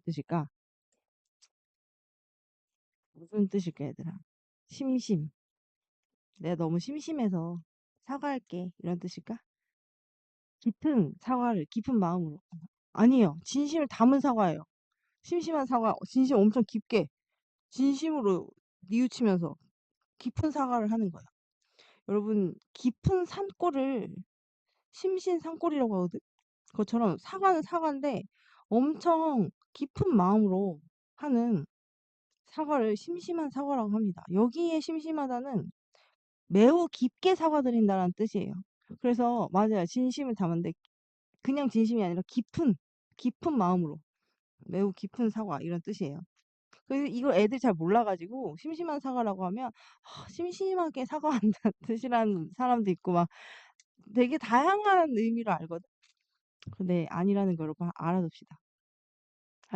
뜻일까? 무슨 뜻일까, 얘들아? 심심. 내가 너무 심심해서 사과할게. 이런 뜻일까? 깊은 사과를 깊은 마음으로. 아니에요. 진심을 담은 사과예요. 심심한 사과, 진심 엄청 깊게 진심으로 뉘우치면서 깊은 사과를 하는 거예요. 여러분, 깊은 산골을 심신산골이라고 하거든. 그것처럼 사과는 사과인데 엄청 깊은 마음으로 하는 사과를 심심한 사과라고 합니다. 여기에 심심하다는 매우 깊게 사과드린다는 뜻이에요. 그래서 맞아요. 진심을 담은데 그냥 진심이 아니라 깊은 마음으로 매우 깊은 사과 이런 뜻이에요. 그래서 이걸 애들이 잘 몰라가지고 심심한 사과라고 하면 심심하게 사과한다는 뜻이라는 사람도 있고 막 되게 다양한 의미로 알거든. 근데 아니라는 거 여러분 알아둡시다.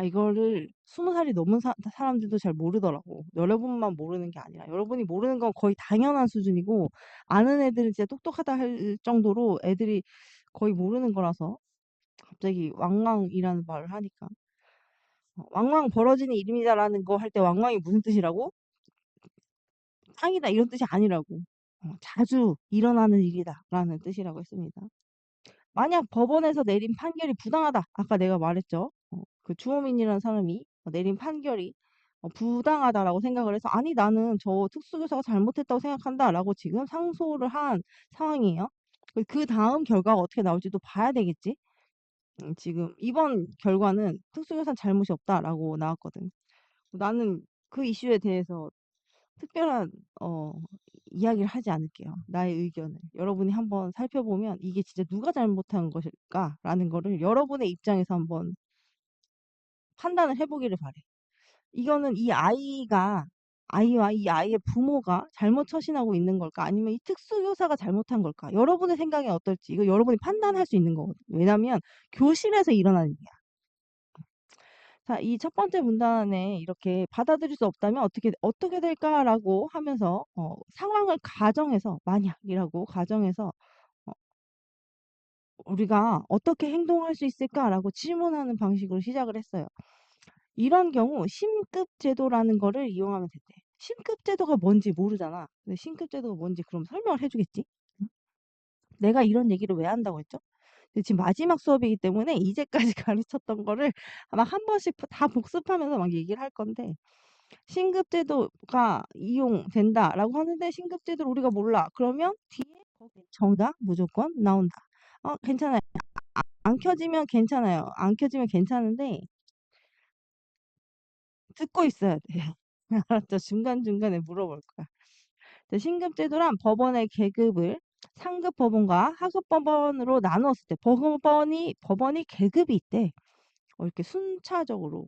이거를 20살이 넘은 사람들도 잘 모르더라고. 여러분만 모르는 게 아니라 여러분이 모르는 건 거의 당연한 수준이고 아는 애들은 진짜 똑똑하다 할 정도로 애들이 거의 모르는 거라서 갑자기 왕왕이라는 말을 하니까 왕왕 벌어지는 일입니다라는 거 할 때 왕왕이 무슨 뜻이라고? 땅이다 이런 뜻이 아니라고. 자주 일어나는 일이다라는 뜻이라고 했습니다. 만약 법원에서 내린 판결이 부당하다. 아까 내가 말했죠. 그 주호민이라는 사람이 내린 판결이 부당하다라고 생각을 해서 아니 나는 저 특수교사가 잘못했다고 생각한다라고 지금 상소를 한 상황이에요. 그 다음 결과가 어떻게 나올지도 봐야 되겠지. 지금 이번 결과는 특수교사는 잘못이 없다라고 나왔거든. 나는 그 이슈에 대해서 특별한 이야기를 하지 않을게요. 나의 의견을. 여러분이 한번 살펴보면 이게 진짜 누가 잘못한 것일까라는 거를 여러분의 입장에서 한번 판단을 해보기를 바래. 이거는 이 아이와 이 아이의 부모가 잘못 처신하고 있는 걸까? 아니면 이 특수교사가 잘못한 걸까? 여러분의 생각이 어떨지 이거 여러분이 판단할 수 있는 거거든요. 왜냐면 교실에서 일어나는 일이야. 자, 이 첫 번째 문단에 이렇게 받아들일 수 없다면 어떻게 될까라고 하면서 상황을 가정해서 만약이라고 가정해서 어, 우리가 어떻게 행동할 수 있을까라고 질문하는 방식으로 시작을 했어요. 이런 경우 신급제도라는 거를 이용하면 된대. 신급제도가 뭔지 모르잖아. 근데 신급제도가 뭔지 그럼 설명을 해주겠지? 응? 내가 이런 얘기를 왜 한다고 했죠? 근데 지금 마지막 수업이기 때문에 이제까지 가르쳤던 거를 막 한 번씩 다 복습하면서 막 얘기를 할 건데 신급제도가 이용된다라고 하는데 신급제도를 우리가 몰라. 그러면 뒤에 거기 정답 무조건 나온다. 괜찮아요. 안 켜지면 괜찮아요. 안 켜지면 괜찮은데 듣고 있어야 돼. 알았죠? 중간중간에 물어볼 거야. 신급제도란 법원의 계급을 상급 법원과 하급 법원으로 나누었을 때 법원이 계급이 있대. 이렇게 순차적으로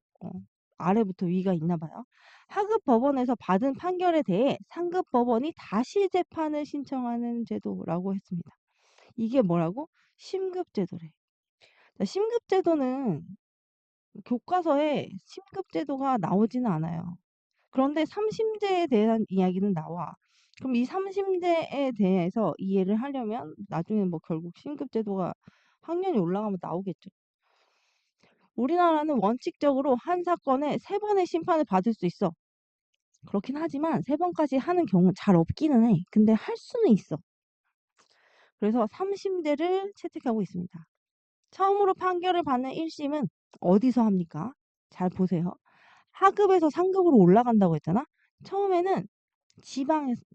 아래부터 위가 있나 봐요. 하급 법원에서 받은 판결에 대해 상급 법원이 다시 재판을 신청하는 제도라고 했습니다. 이게 뭐라고? 심급제도래. 심급제도는 교과서에 심급제도가 나오지는 않아요. 그런데 삼심제에 대한 이야기는 나와. 그럼 이 삼심제에 대해서 이해를 하려면 나중에 뭐 결국 신급제도가 학년이 올라가면 나오겠죠. 우리나라는 원칙적으로 한 사건에 3번의 심판을 받을 수 있어. 그렇긴 하지만 3번까지 하는 경우는 잘 없기는 해. 근데 할 수는 있어. 그래서 삼심제를 채택하고 있습니다. 처음으로 판결을 받는 1심은 어디서 합니까? 잘 보세요. 하급에서 상급으로 올라간다고 했잖아. 처음에는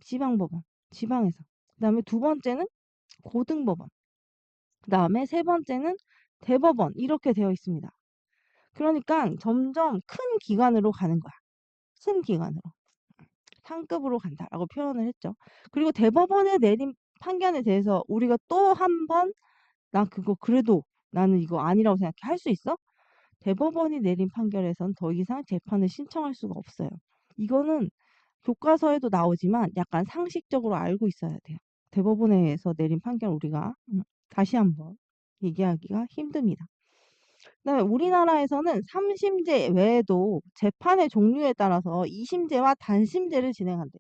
지방법원, 지방에서. 그 다음에 두 번째는 고등법원. 그 다음에 세 번째는 대법원. 이렇게 되어 있습니다. 그러니까 점점 큰 기관으로 가는 거야. 큰 기관으로. 상급으로 간다라고 표현을 했죠. 그리고 대법원에 내린 판결에 대해서 우리가 또 한 번, 그래도 나는 이거 아니라고 생각해. 할 수 있어? 대법원이 내린 판결에선 더 이상 재판을 신청할 수가 없어요. 이거는 교과서에도 나오지만 약간 상식적으로 알고 있어야 돼요. 대법원에서 내린 판결 우리가 다시 한번 얘기하기가 힘듭니다. 그다음에 우리나라에서는 3심제 외에도 재판의 종류에 따라서 2심제와 단심제를 진행한대.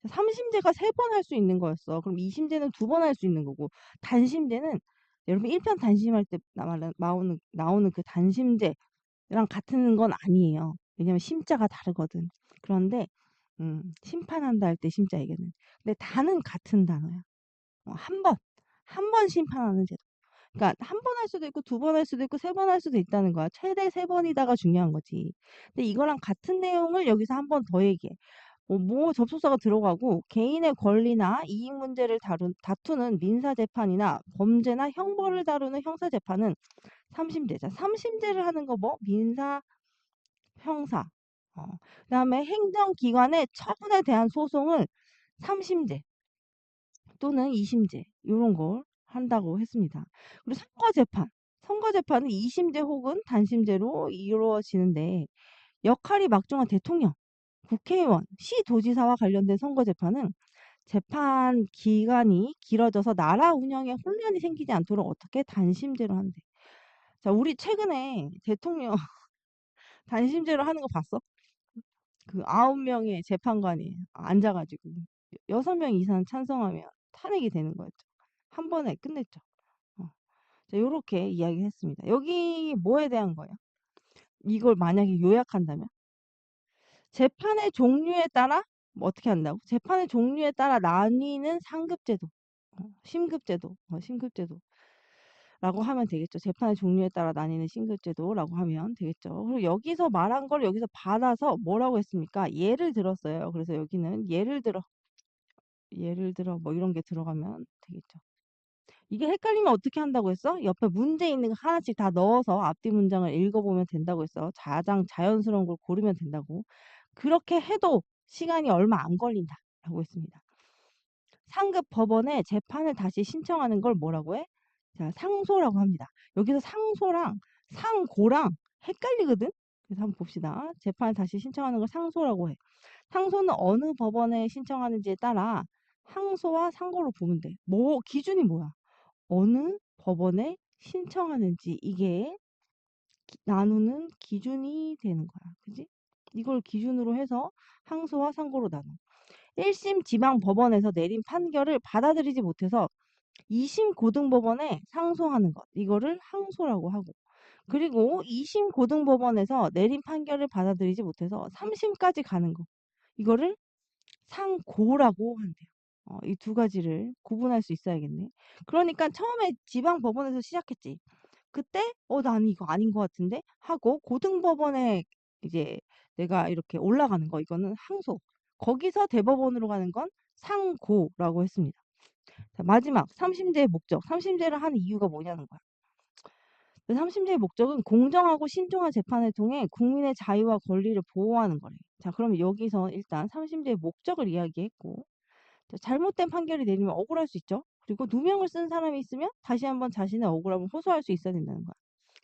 3심제가 3번 할 수 있는 거였어. 그럼 2심제는 2번 할 수 있는 거고 단심제는 여러분 1편 단심할 때 나오는 그 단심제 같은 건 아니에요. 왜냐면 심자가 다르거든. 그런데 심판한다 할 때 심자 얘기는. 근데 다는 같은 단어야. 한 번, 한 번 심판하는 제도. 그러니까 한 번 할 수도 있고 두 번 할 수도 있고 세 번 할 수도 있다는 거야. 최대 세 번이다가 중요한 거지. 근데 이거랑 같은 내용을 여기서 한 번 더 얘기해. 뭐 접속사가 들어가고 개인의 권리나 이익 문제를 다투는 민사 재판이나 범죄나 형벌을 다루는 형사 재판은 삼심제자. 삼심제를 하는 거 뭐? 민사, 형사. 어. 그다음에 행정기관의 처분에 대한 소송을 삼심제 또는 이심제 요런 걸 한다고 했습니다. 그리고 선거재판. 선거재판은 이심제 혹은 단심제로 이루어지는데 역할이 막중한 대통령, 국회의원, 시도지사와 관련된 선거재판은 재판 기간이 길어져서 나라 운영에 혼란이 생기지 않도록 어떻게 단심제로 한대. 자, 우리 최근에 대통령 단심제로 하는 거 봤어? 그 9명의 재판관이 앉아가지고 6명 이상 찬성하면 탄핵이 되는 거였죠. 한 번에 끝냈죠. 어. 자, 요렇게 이야기했습니다. 여기 뭐에 대한 거예요? 이걸 만약에 요약한다면 재판의 종류에 따라 뭐 어떻게 한다고? 재판의 종류에 따라 나뉘는 상급제도, 심급제도, 심급제도라고 하면 되겠죠. 재판의 종류에 따라 나뉘는 심급제도라고 하면 되겠죠. 그리고 여기서 말한 걸 여기서 받아서 뭐라고 했습니까? 예를 들었어요. 그래서 여기는 예를 들어 뭐 이런 게 들어가면 되겠죠. 이게 헷갈리면 어떻게 한다고 했어? 옆에 문제 있는 거 하나씩 다 넣어서 앞뒤 문장을 읽어보면 된다고 했어. 가장 자연스러운 걸 고르면 된다고. 그렇게 해도 시간이 얼마 안 걸린다라고 했습니다. 상급 법원에 재판을 다시 신청하는 걸 뭐라고 해? 자, 상소라고 합니다. 여기서 상소랑 상고랑 헷갈리거든? 그래서 한번 봅시다. 재판을 다시 신청하는 걸 상소라고 해. 상소는 어느 법원에 신청하는지에 따라 항소와 상고로 보면 돼. 뭐 기준이 뭐야? 어느 법원에 신청하는지 이게 나누는 기준이 되는 거야. 그지? 이걸 기준으로 해서 항소와 상고로 나눠. 1심 지방법원에서 내린 판결을 받아들이지 못해서 2심 고등법원에 상소하는 것. 이거를 항소라고 하고. 그리고 2심 고등법원에서 내린 판결을 받아들이지 못해서 3심까지 가는 거. 이거를 상고라고 한대요. 이 두 가지를 구분할 수 있어야겠네. 그러니까 처음에 지방법원에서 시작했지. 그때 나는 이거 아닌 것 같은데 하고 고등법원에 이제 내가 이렇게 올라가는 거 이거는 항소. 거기서 대법원으로 가는 건 상고라고 했습니다. 자, 마지막 삼심제의 목적. 삼심제를 하는 이유가 뭐냐는 거야. 그 삼심제의 목적은 공정하고 신중한 재판을 통해 국민의 자유와 권리를 보호하는 거래. 자, 그럼 여기서 일단 삼심제의 목적을 이야기했고 잘못된 판결이 내리면 억울할 수 있죠. 그리고 누명을 쓴 사람이 있으면 다시 한번 자신의 억울함을 호소할 수 있어야 된다는 거야.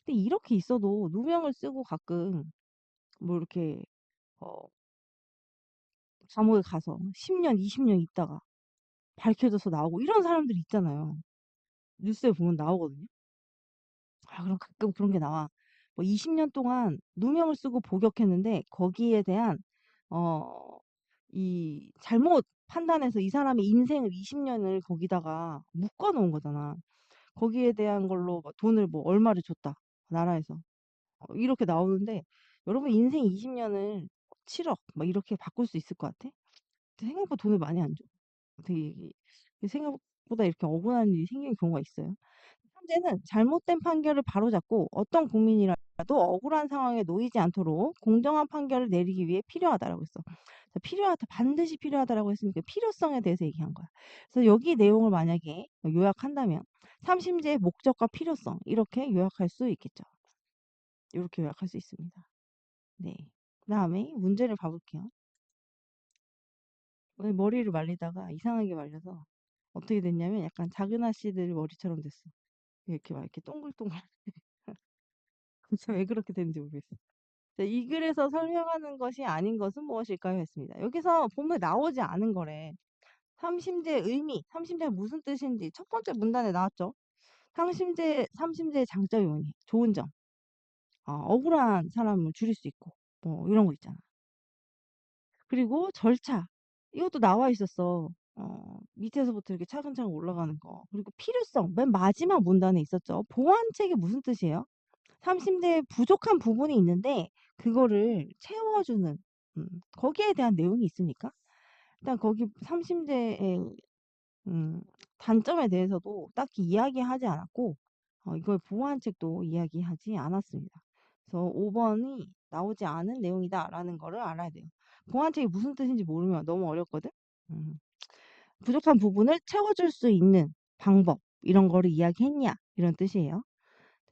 근데 이렇게 있어도 누명을 쓰고 가끔 뭐 이렇게 어, 감옥에 가서 10년, 20년 있다가 밝혀져서 나오고 이런 사람들이 있잖아요. 뉴스에 보면 나오거든요. 그럼 가끔 그런 게 나와. 뭐 20년 동안 누명을 쓰고 복역했는데 거기에 대한 어, 이 잘못 판단해서 이 사람의 인생을 20년을 거기다가 묶어 놓은 거잖아. 거기에 대한 걸로 막 돈을 뭐 얼마를 줬다. 나라에서. 이렇게 나오는데 여러분 인생 20년을 7억 막 이렇게 바꿀 수 있을 것 같아? 생각보다 돈을 많이 안 줘. 되게 생각보다 이렇게 억울한 일이 생기는 경우가 있어요. 현재는 잘못된 판결을 바로잡고 어떤 국민이라도 억울한 상황에 놓이지 않도록 공정한 판결을 내리기 위해 필요하다라고 했어. 필요하다, 반드시 필요하다라고 했으니까 필요성에 대해서 얘기한 거야. 그래서 여기 내용을 만약에 요약한다면 삼심제의 목적과 필요성 이렇게 요약할 수 있겠죠. 이렇게 요약할 수 있습니다. 네. 그다음에 문제를 봐볼게요. 오늘 머리를 말리다가 이상하게 말려서 어떻게 됐냐면 약간 작은 아씨들 머리처럼 됐어. 이렇게 막 이렇게 동글동글. 그래서 왜 그렇게 됐는지 모르겠어. 자, 이 글에서 설명하는 것이 아닌 것은 무엇일까요? 했습니다. 여기서 보면 나오지 않은 거래. 삼심제의 의미, 삼심제가 무슨 뜻인지 첫 번째 문단에 나왔죠. 삼심제의 장점이 뭐니? 좋은 점. 억울한 사람을 줄일 수 있고, 뭐, 이런 거 있잖아. 그리고 절차. 이것도 나와 있었어. 밑에서부터 이렇게 차근차근 올라가는 거. 그리고 필요성. 맨 마지막 문단에 있었죠. 보완책이 무슨 뜻이에요? 삼심제에 부족한 부분이 있는데 그거를 채워주는 거기에 대한 내용이 있으니까 일단 거기 삼심제의 음 단점에 대해서도 딱히 이야기하지 않았고 이걸 보완 책도 이야기하지 않았습니다. 그래서 5 번이 나오지 않은 내용이다라는 거를 알아야 돼요. 보완 책이 무슨 뜻인지 모르면 너무 어렵거든. 음. 부족한 부분을 채워줄 수 있는 방법 이런 거를 이야기했냐 이런 뜻이에요.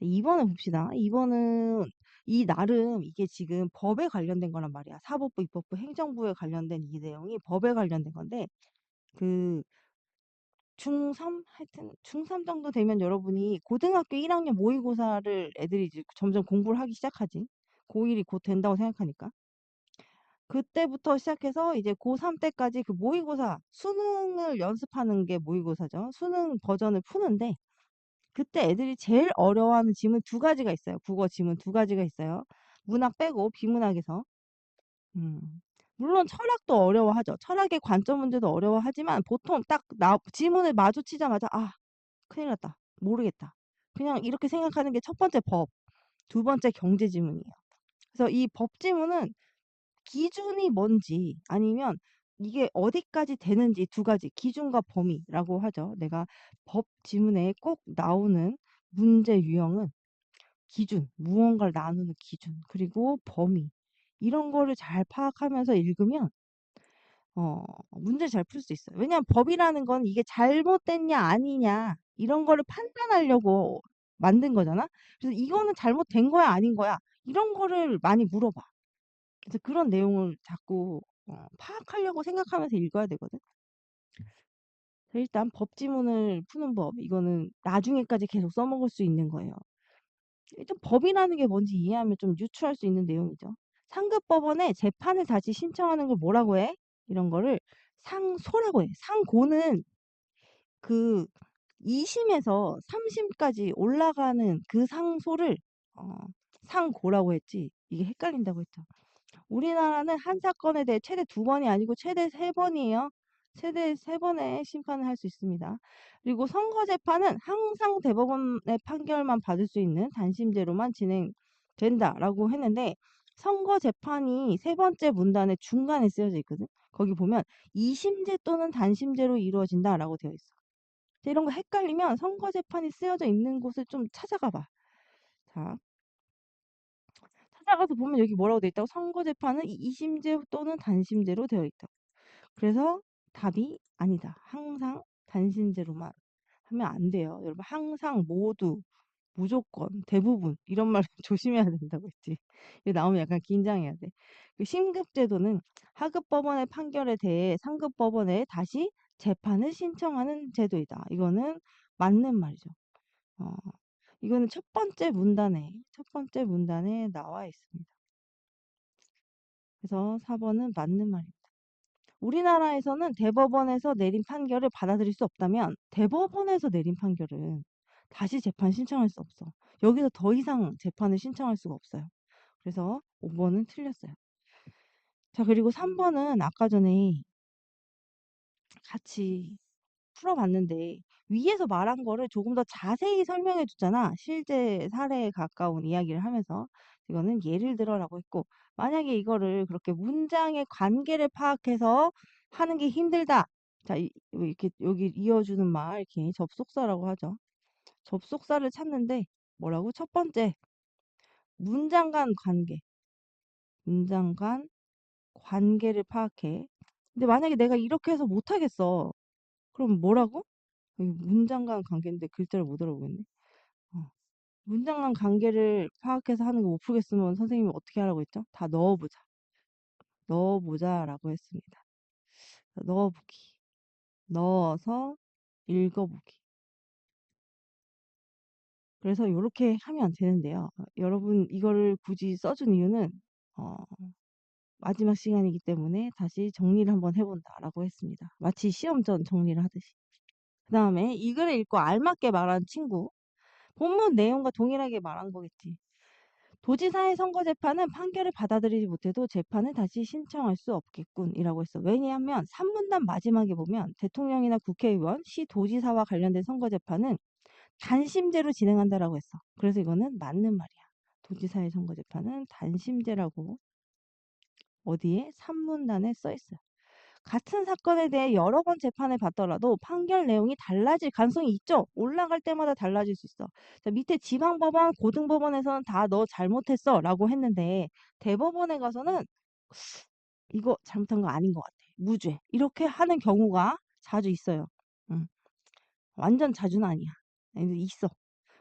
2 번을 봅시다. 2 번은 이 나름 이게 지금 법에 관련된 거란 말이야. 사법부, 입법부, 행정부에 관련된 이 내용이 법에 관련된 건데 그 중3 하여튼 중3 정도 되면 여러분이 고등학교 1 학년 모의고사를 애들이 이제 점점 공부를 하기 시작하지. 고1이 곧 된다고 생각하니까. 그때부터 시작해서 이제 고3 때까지 그 모의고사 수능을 연습하는 게 모의고사죠. 수능 버전을 푸는데 그때 애들이 제일 어려워하는 지문 2 가지가 있어요. 국어 지문 2 가지가 있어요. 문학 빼고 비문학에서. 음. 물론 철학도 어려워하죠. 철학의 관점 문제도 어려워하지만 보통 딱 지문을 마주치자마자 '아 큰일 났다. 모르겠다.' 그냥 이렇게 생각하는 게 첫 번째 법, 두 번째 경제 지문이에요. 그래서 이 법 지문은 기준이 뭔지 아니면 이게 어디까지 되는지 두 가지 기준과 범위라고 하죠. 내가 법 지문에 꼭 나오는 문제 유형은 기준, 무언가를 나누는 기준, 그리고 범위 이런 거를 잘 파악하면서 읽으면 문제를 잘 풀 수 있어요. 왜냐하면 법이라는 건 이게 잘못됐냐 아니냐 이런 거를 판단하려고 만든 거잖아. 그래서 이거는 잘못된 거야 아닌 거야 이런 거를 많이 물어봐. 그래서 그런 내용을 자꾸 파악하려고 생각하면서 읽어야 되거든. 그래서 일단 법 지문을 푸는 법 이거는 나중에까지 계속 써먹을 수 있는 거예요. 일단 법이라는 게 뭔지 이해하면 좀 유추할 수 있는 내용이죠. 상급 법원에 재판을 다시 신청하는 걸 뭐라고 해? 이런 거를 상소라고 해. 상고는 그 2 심에서 3 심까지 올라가는 그 상소를 어 상고라고 했지 이게 헷갈린다고 했죠. 우리나라는 한 사건에 대해 최대 2 번이 아니고 최대 3 번이에요. 최대 3 번의 심판을 할 수 있습니다. 그리고 선거 재판은 항상 대법원의 판결만 받을 수 있는 단심제로만 진행된다라고 했는데 선거 재판이 세 번째 문단의 중간에 쓰여져 있거든. 거기 보면 2 심제 또는 단심제로 이루어진다라고 되어 있어. 이런 거 헷갈리면 선거 재판이 쓰여져 있는 곳을 좀 찾아가 봐. 자, 찾아가서 보면 여기 뭐라고 돼 있다고? 선거 재판은 2 심제 또는 단심제로 되어 있다고. 그래서 답이 아니다. 항상 단심제로만 하면 안 돼요. 여러분 항상 모두 무조건 대부분 이런 말 조심해야 된다고 했지. 이거 나오면 약간 긴장해야 돼. 그 심급제도는 하급 법원의 판결에 대해 상급 법원에 다시 재판을 신청하는 제도이다. 이거는 맞는 말이죠. 어, 이거는 첫 번째 문단에 나와 있습니다. 그래서 4번은 맞는 말입니다. 우리나라에서는 대법원에서 내린 판결을 받아들일 수 없다면 대법원에서 내린 판결은 다시 재판 신청할 수 없어. 여기서 더 이상 재판을 신청할 수가 없어요. 그래서 5번은 틀렸어요. 자, 그리고 3번은 아까 전에 같이 풀어봤는데 위에서 말한 거를 조금 더 자세히 설명해 줬잖아. 실제 사례에 가까운 이야기를 하면서 이거는 예를 들어라고 했고 만약에 이거를 그렇게 문장의 관계를 파악해서 하는 게 힘들다. 자, 이렇게 여기 이어주는 말 이렇게 접속사라고 하죠. 접속사를 찾는데 뭐라고? 첫 번째 문장 간 관계. 문장 간 관계를 파악해. 근데 만약에 내가 이렇게 해서 못하겠어. 그럼 뭐라고? 여기 문장 간 관계인데 글자를 못 알아보겠네. 어. 문장 간 관계를 파악해서 하는 거 못 풀겠으면 선생님이 어떻게 하라고 했죠? 다 넣어보자. 넣어보자라고 했습니다. 넣어보기. 넣어서 읽어보기. 그래서 요렇게 하면 되는데요. 여러분 이거를 굳이 써준 이유는 어, 마지막 시간이기 때문에 다시 정리를 한번 해본다라고 했습니다. 마치 시험 전 정리를 하듯이. 그 다음에 이 글을 읽고 알맞게 말한 친구. 본문 내용과 동일하게 말한 거겠지. 도지사의 선거재판은 판결을 받아들이지 못해도 재판을 다시 신청할 수 없겠군이라고 했어. 왜냐하면 3문단 마지막에 보면 대통령이나 국회의원, 시도지사와 관련된 선거재판은 단심제로 진행한다라고 했어. 그래서 이거는 맞는 말이야. 도지사의 선거재판은 단심제라고 어디에? 산문단에 써 있어요. 같은 사건에 대해 여러 번 재판을 받더라도 판결 내용이 달라질 가능성이 있죠. 올라갈 때마다 달라질 수 있어. 자, 밑에 지방법원, 고등법원에서는 다 너 잘못했어 라고 했는데 대법원에 가서는 이거 잘못한 거 아닌 것 같아. 무죄. 이렇게 하는 경우가 자주 있어요. 음, 완전 자주는 아니야. 근데 있어.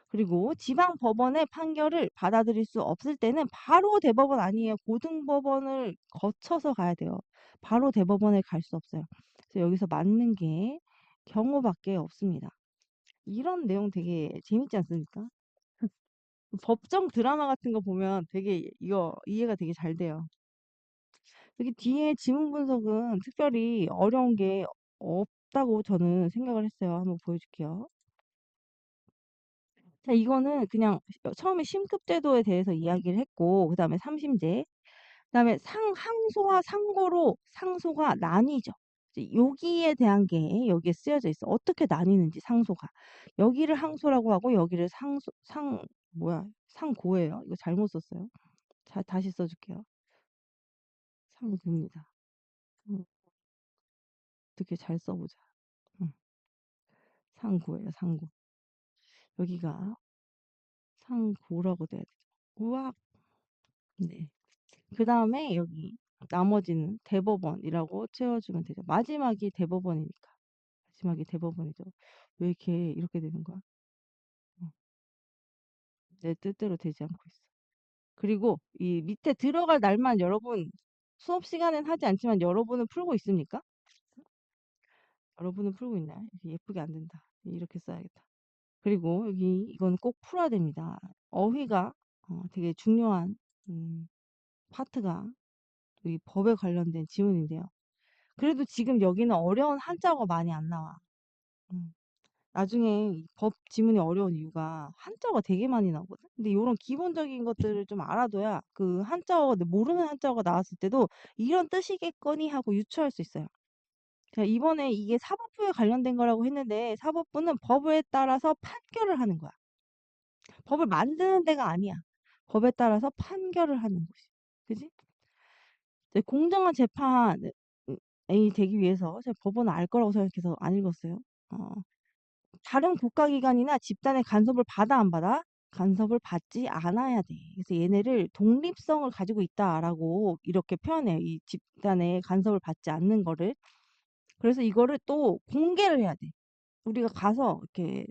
그리고 지방 법원의 판결을 받아들일 수 없을 때는 바로 대법원 아니에요. 고등법원을 거쳐서 가야 돼요. 바로 대법원에 갈 수 없어요. 그래서 여기서 맞는 게 경호밖에 없습니다. 이런 내용 되게 재밌지 않습니까? 법정 드라마 같은 거 보면 되게 이거 이해가 되게 잘 돼요. 여기 뒤에 지문 분석은 특별히 어려운 게 없다고 저는 생각을 했어요. 한번 보여줄게요. 자, 이거는 그냥 처음에 심급제도에 대해서 이야기를 했고, 그 다음에 삼심제, 그 다음에 항소와 상고로 상소가 나뉘죠. 이제 여기에 대한 게 여기에 쓰여져 있어. 어떻게 나뉘는지 상소가. 여기를 항소라고 하고 여기를 상고예요. 이거 잘못 썼어요. 자, 다시 써줄게요. 상고입니다. 음, 어떻게 잘 써보자. 음, 상고예요, 상고. 여기가 상고라고 돼야 되죠. 우와, 네. 그 다음에 여기 나머지는 대법원이라고 채워주면 되죠. 마지막이 대법원이니까. 마지막이 대법원이죠. 왜 이렇게 되는 거야? 어, 내 뜻대로 되지 않고 있어. 그리고 이 밑에 들어갈 날만 여러분 수업 시간엔 하지 않지만 여러분은 풀고 있습니까? 여러분은 풀고 있나요? 예쁘게 안 된다. 이렇게 써야겠다. 그리고 여기 이건 꼭 풀어야 됩니다. 어휘가 되게 중요한 파트가 이 법에 관련된 지문인데요. 그래도 지금 여기는 어려운 한자어가 많이 안 나와. 음. 나중에 이 법 지문이 어려운 이유가 한자어가 되게 많이 나오거든. 근데 이런 기본적인 것들을 좀 알아둬야 그 한자어, 모르는 한자어가 나왔을 때도 이런 뜻이겠거니 하고 유추할 수 있어요. 자, 이번에 이게 사법부에 관련된 거라고 했는데 사법부는 법에 따라서 판결을 하는 거야. 법을 만드는 데가 아니야. 법에 따라서 판결을 하는 곳이. 그지? 이제 공정한 재판이 되기 위해서 제가 법원을 알 거라고 생각해서 안 읽었어요. 어, 다른 국가기관이나 집단의 간섭을 받아 안 받아? 간섭을 받지 않아야 돼. 그래서 얘네를 독립성을 가지고 있다라고 이렇게 표현해요. 이 집단의 간섭을 받지 않는 거를. 그래서 이거를 또 공개를 해야 돼. 우리가 가서 이렇게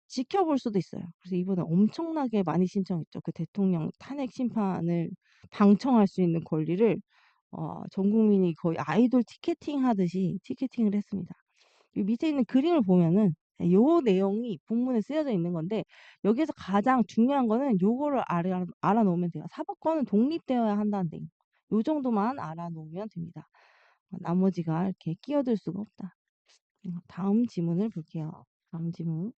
지켜볼 수도 있어요. 그래서 이번에 엄청나게 많이 신청했죠. 그 대통령 탄핵 심판을 방청할 수 있는 권리를 전 국민이 거의 아이돌 티켓팅 하듯이 티켓팅을 했습니다. 이 밑에 있는 그림을 보면은 요 내용이 본문에 쓰여져 있는 건데 여기에서 가장 중요한 거는 요거를 알아놓으면 돼요. 사법권은 독립되어야 한다는 데. 요 정도만 알아놓으면 됩니다. 나머지가 이렇게 끼어들 수가 없다. 다음 지문을 볼게요. 다음 지문.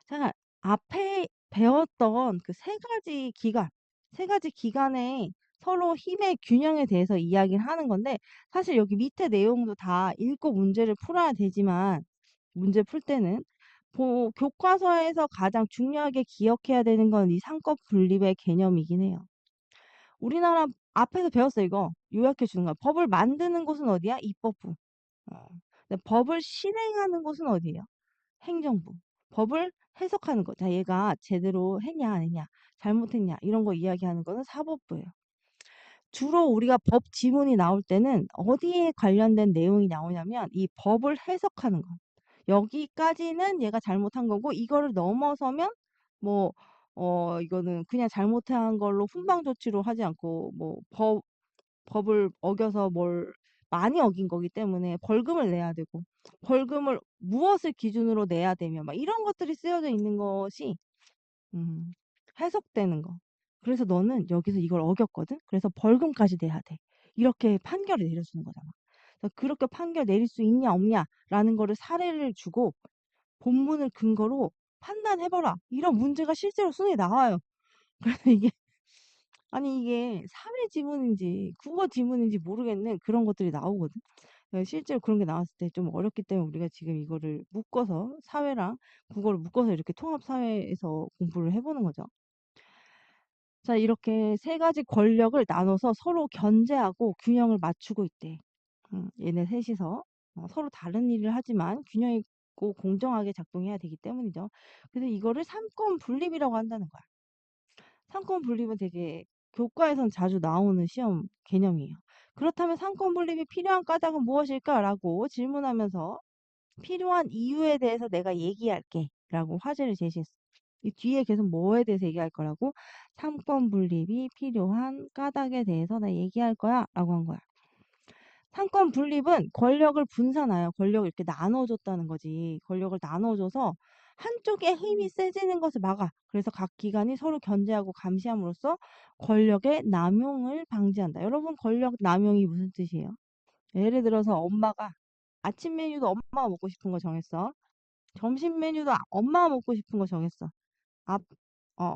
자, 앞에 배웠던 그 세 가지 기간의 서로 힘의 균형에 대해서 이야기를 하는 건데, 사실 여기 밑에 내용도 다 읽고 문제를 풀어야 되지만, 문제 풀 때는, 교과서에서 가장 중요하게 기억해야 되는 건 이 상권 분립의 개념이긴 해요. 우리나라 앞에서 배웠어, 이거. 요약해 주는 거야. 법을 만드는 곳은 어디야? 입법부. 어. 근데 법을 실행하는 곳은 어디예요? 행정부. 법을 해석하는 거. 자, 얘가 제대로 했냐, 안 했냐, 잘못했냐, 이런 거 이야기하는 거는 사법부예요. 주로 우리가 법 지문이 나올 때는 어디에 관련된 내용이 나오냐면 이 법을 해석하는 거. 여기까지는 얘가 잘못한 거고 이거를 넘어서면 뭐, 이거는 그냥 잘못한 걸로 훈방 조치로 하지 않고 뭐 법을 어겨서 뭘 많이 어긴 거기 때문에 벌금을 내야 되고 벌금을 무엇을 기준으로 내야 되며 막 이런 것들이 쓰여져 있는 것이 음, 해석되는 거. 그래서 너는 여기서 이걸 어겼거든. 그래서 벌금까지 내야 돼. 이렇게 판결을 내려주는 거잖아. 그래서 그렇게 판결 내릴 수 있냐 없냐라는 거를 사례를 주고 본문을 근거로 판단해봐라. 이런 문제가 실제로 수능에 나와요. 그래서 이게 아니 이게 사회 지문인지 국어 지문인지 모르겠는 그런 것들이 나오거든. 실제로 그런 게 나왔을 때 좀 어렵기 때문에 우리가 지금 이거를 묶어서 사회랑 국어를 묶어서 이렇게 통합 사회에서 공부를 해 보는 거죠. 자, 이렇게 세 가지 권력을 나눠서 서로 견제하고 균형을 맞추고 있대. 얘네 셋이서 서로 다른 일을 하지만 균형 있고 공정하게 작동해야 되기 때문이죠. 그래서 이거를 삼권 분립이라고 한다는 거야. 삼권 분립은 되게 교과에선 자주 나오는 시험 개념이에요. 그렇다면 삼권 분립이 필요한 까닭은 무엇일까라고 질문하면서 필요한 이유에 대해서 내가 얘기할게 라고 화제를 제시했어. 이 뒤에 계속 뭐에 대해서 얘기할 거라고? 삼권 분립이 필요한 까닭에 대해서 나 얘기할 거야 라고 한 거야. 삼권 분립은 권력을 분산하여 권력을 이렇게 나눠줬다는 거지. 권력을 나눠줘서 한쪽의 힘이 세지는 것을 막아. 그래서 각 기관이 서로 견제하고 감시함으로써 권력의 남용을 방지한다. 여러분, 권력 남용이 무슨 뜻이에요? 예를 들어서 엄마가 아침 메뉴도 엄마가 먹고 싶은 거 정했어. 점심 메뉴도 엄마가 먹고 싶은 거 정했어. 아,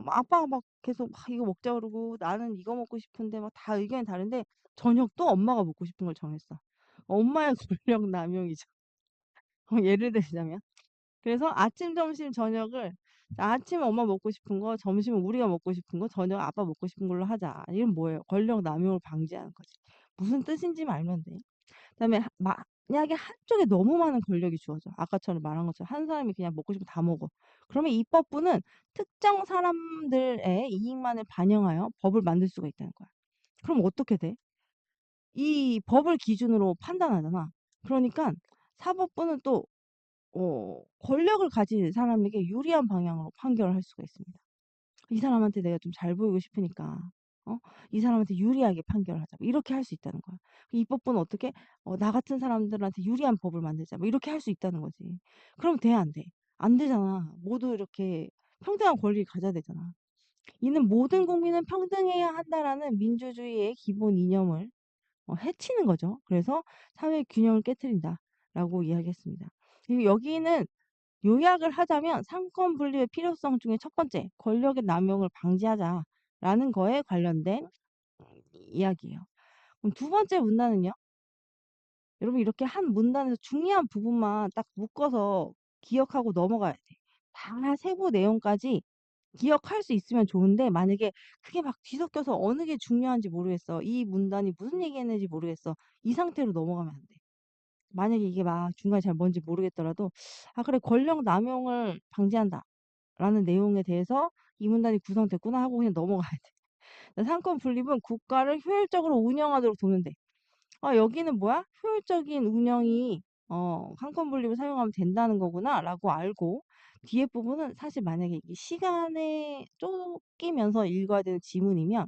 아빠가 막 계속 막 이거 먹자 그러고 나는 이거 먹고 싶은데 막 다 의견이 다른데 저녁도 엄마가 먹고 싶은 걸 정했어. 엄마의 권력 남용이죠. 예를 들자면. 그래서 아침, 점심, 저녁을 아침은 엄마 먹고 싶은 거, 점심은 우리가 먹고 싶은 거, 저녁 아빠 먹고 싶은 걸로 하자. 이건 뭐예요? 권력 남용을 방지하는 거지. 무슨 뜻인지 알면 돼. 그다음에 만약에 한쪽에 너무 많은 권력이 주어져. 아까처럼 말한 것처럼 한 사람이 그냥 먹고 싶으면 다 먹어. 그러면 입법부는 특정 사람들의 이익만을 반영하여 법을 만들 수가 있다는 거야. 그럼 어떻게 돼? 이 법을 기준으로 판단하잖아. 그러니까 사법부는 또 권력을 가진 사람에게 유리한 방향으로 판결을 할 수가 있습니다. 이 사람한테 내가 좀 잘 보이고 싶으니까 어? 이 사람한테 유리하게 판결을 하자. 뭐 이렇게 할 수 있다는 거야. 입법부는 어떻게 나 같은 사람들한테 유리한 법을 만들자. 뭐 이렇게 할 수 있다는 거지. 그럼 돼, 안 돼? 안 되잖아. 모두 이렇게 평등한 권리를 가져야 되잖아. 이는 모든 국민은 평등해야 한다라는 민주주의의 기본 이념을 해치는 거죠. 그래서 사회 균형을 깨뜨린다라고 이야기했습니다. 그리고 여기는 요약을 하자면 상권 분리의 필요성 중에 첫 번째, 권력의 남용을 방지하자라는 거에 관련된 이야기예요. 그럼 두 번째 문단은요? 여러분, 이렇게 한 문단에서 중요한 부분만 딱 묶어서 기억하고 넘어가야 돼. 다 세부 내용까지 기억할 수 있으면 좋은데 만약에 그게 막 뒤섞여서 어느 게 중요한지 모르겠어. 이 문단이 무슨 얘기했는지 모르겠어. 이 상태로 넘어가면 안 돼. 만약에 이게 막 중간에 잘 뭔지 모르겠더라도 그래, 권력 남용을 방지한다라는 내용에 대해서 이 문단이 구성됐구나 하고 그냥 넘어가야 돼. 상권 분립은 국가를 효율적으로 운영하도록 도면 돼. 여기는 뭐야? 효율적인 운영이 상권 분립을 사용하면 된다는 거구나라고 알고 뒤에 부분은 사실 만약에 이게 시간에 쫓기면서 읽어야 되는 지문이면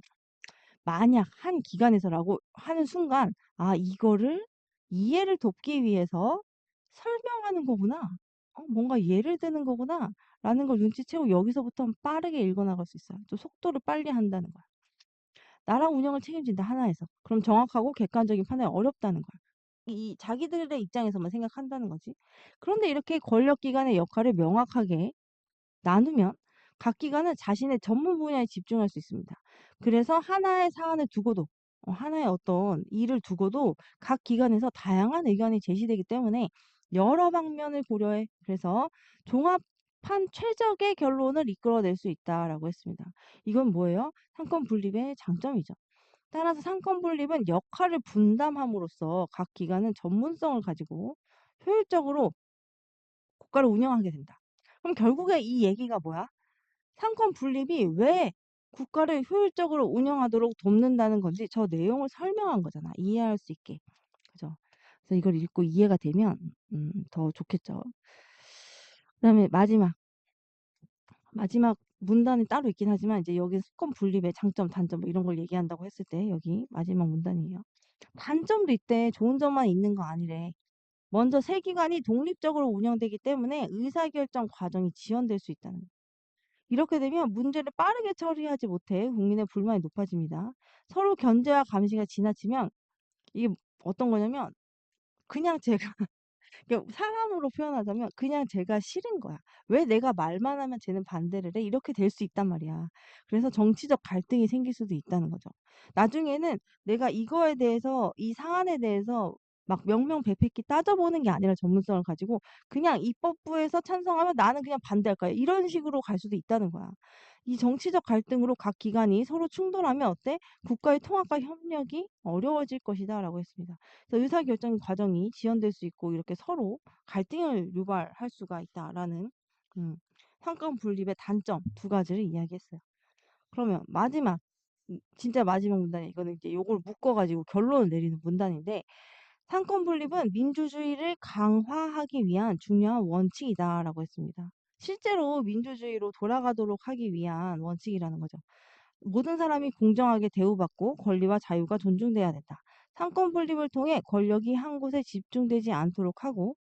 만약 한 기관에서라고 하는 순간 이거를 이해를 돕기 위해서 설명하는 거구나. 뭔가 예를 드는 거구나. 라는 걸 눈치채고 여기서부터 빠르게 읽어 나갈 수 있어요. 좀 속도를 빨리 한다는 거야. 나랑 운영을 책임진다 하나에서. 그럼 정확하고 객관적인 판단이 어렵다는 거야. 이 자기들의 입장에서만 생각한다는 거지. 그런데 이렇게 권력기관의 역할을 명확하게 나누면 각 기관은 자신의 전문 분야에 집중할 수 있습니다. 그래서 하나의 사안을 두고도 하나의 어떤 일을 두고도 각 기관에서 다양한 의견이 제시되기 때문에 여러 방면을 고려해 그래서 종합한 최적의 결론을 이끌어낼 수 있다라고 했습니다. 이건 뭐예요? 상권 분립의 장점이죠. 따라서 상권 분립은 역할을 분담함으로써 각 기관은 전문성을 가지고 효율적으로 국가를 운영하게 된다. 그럼 결국에 이 얘기가 뭐야? 상권 분립이 왜 국가를 효율적으로 운영하도록 돕는다는 건지 저 내용을 설명한 거잖아. 이해할 수 있게. 그죠? 그래서 이걸 읽고 이해가 되면 더 좋겠죠. 그다음에 마지막 문단이 따로 있긴 하지만 이제 여기 상권 분립의 장점, 단점 뭐 이런 걸 얘기한다고 했을 때 여기 마지막 문단이에요. 단점도 있대. 좋은 점만 있는 거 아니래. 먼저 세 기관이 독립적으로 운영되기 때문에 의사결정 과정이 지연될 수 있다는 거예요. 이렇게 되면 문제를 빠르게 처리하지 못해 국민의 불만이 높아집니다. 서로 견제와 감시가 지나치면 이게 어떤 거냐면 그냥 제가 그러니까 사람으로 표현하자면 그냥 제가 싫은 거야. 왜 내가 말만 하면 쟤는 반대를 해? 이렇게 될 수 있단 말이야. 그래서 정치적 갈등이 생길 수도 있다는 거죠. 나중에는 내가 이거에 대해서 이 사안에 대해서 막 명명백백히 따져보는 게 아니라 전문성을 가지고 그냥 입법부에서 찬성하면 나는 그냥 반대할 거야. 이런 식으로 갈 수도 있다는 거야. 이 정치적 갈등으로 각 기관이 서로 충돌하면 어때? 국가의 통합과 협력이 어려워질 것이다라고 했습니다. 그래서 의사결정 과정이 지연될 수 있고 이렇게 서로 갈등을 유발할 수가 있다라는 음, 상권 분립의 단점 두 가지를 이야기했어요. 그러면 마지막 진짜 마지막 문단이 이거는 이제 요걸 묶어가지고 결론을 내리는 문단인데 상권 분립은 민주주의를 강화하기 위한 중요한 원칙이다라고 했습니다. 실제로 민주주의로 돌아가도록 하기 위한 원칙이라는 거죠. 모든 사람이 공정하게 대우받고 권리와 자유가 존중돼야 된다. 상권 분립을 통해 권력이 한 곳에 집중되지 않도록 하고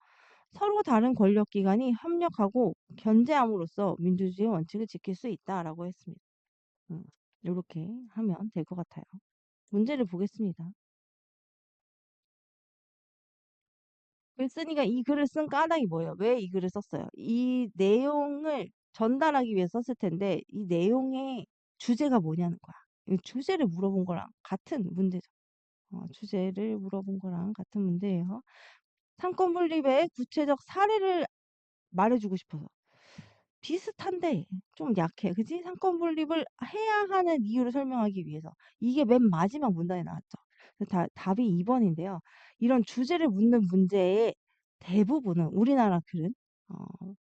서로 다른 권력 기관이 협력하고 견제함으로써 민주주의 원칙을 지킬 수 있다라고 했습니다. 이렇게 하면 될 것 같아요. 문제를 보겠습니다. 글쓴이가 이 글을 쓴 까닭이 뭐예요? 왜 이 글을 썼어요? 이 내용을 전달하기 위해 썼을 텐데 이 내용의 주제가 뭐냐는 거야. 이 주제를 물어본 거랑 같은 문제죠. 주제를 물어본 거랑 같은 문제예요. 상권 분립의 구체적 사례를 말해주고 싶어서. 비슷한데 좀 약해. 그지? 상권 분립을 해야 하는 이유를 설명하기 위해서. 이게 맨 마지막 문단에 나왔죠. 답이 2번인데요. 이런 주제를 묻는 문제의 대부분은 우리나라 글은 어,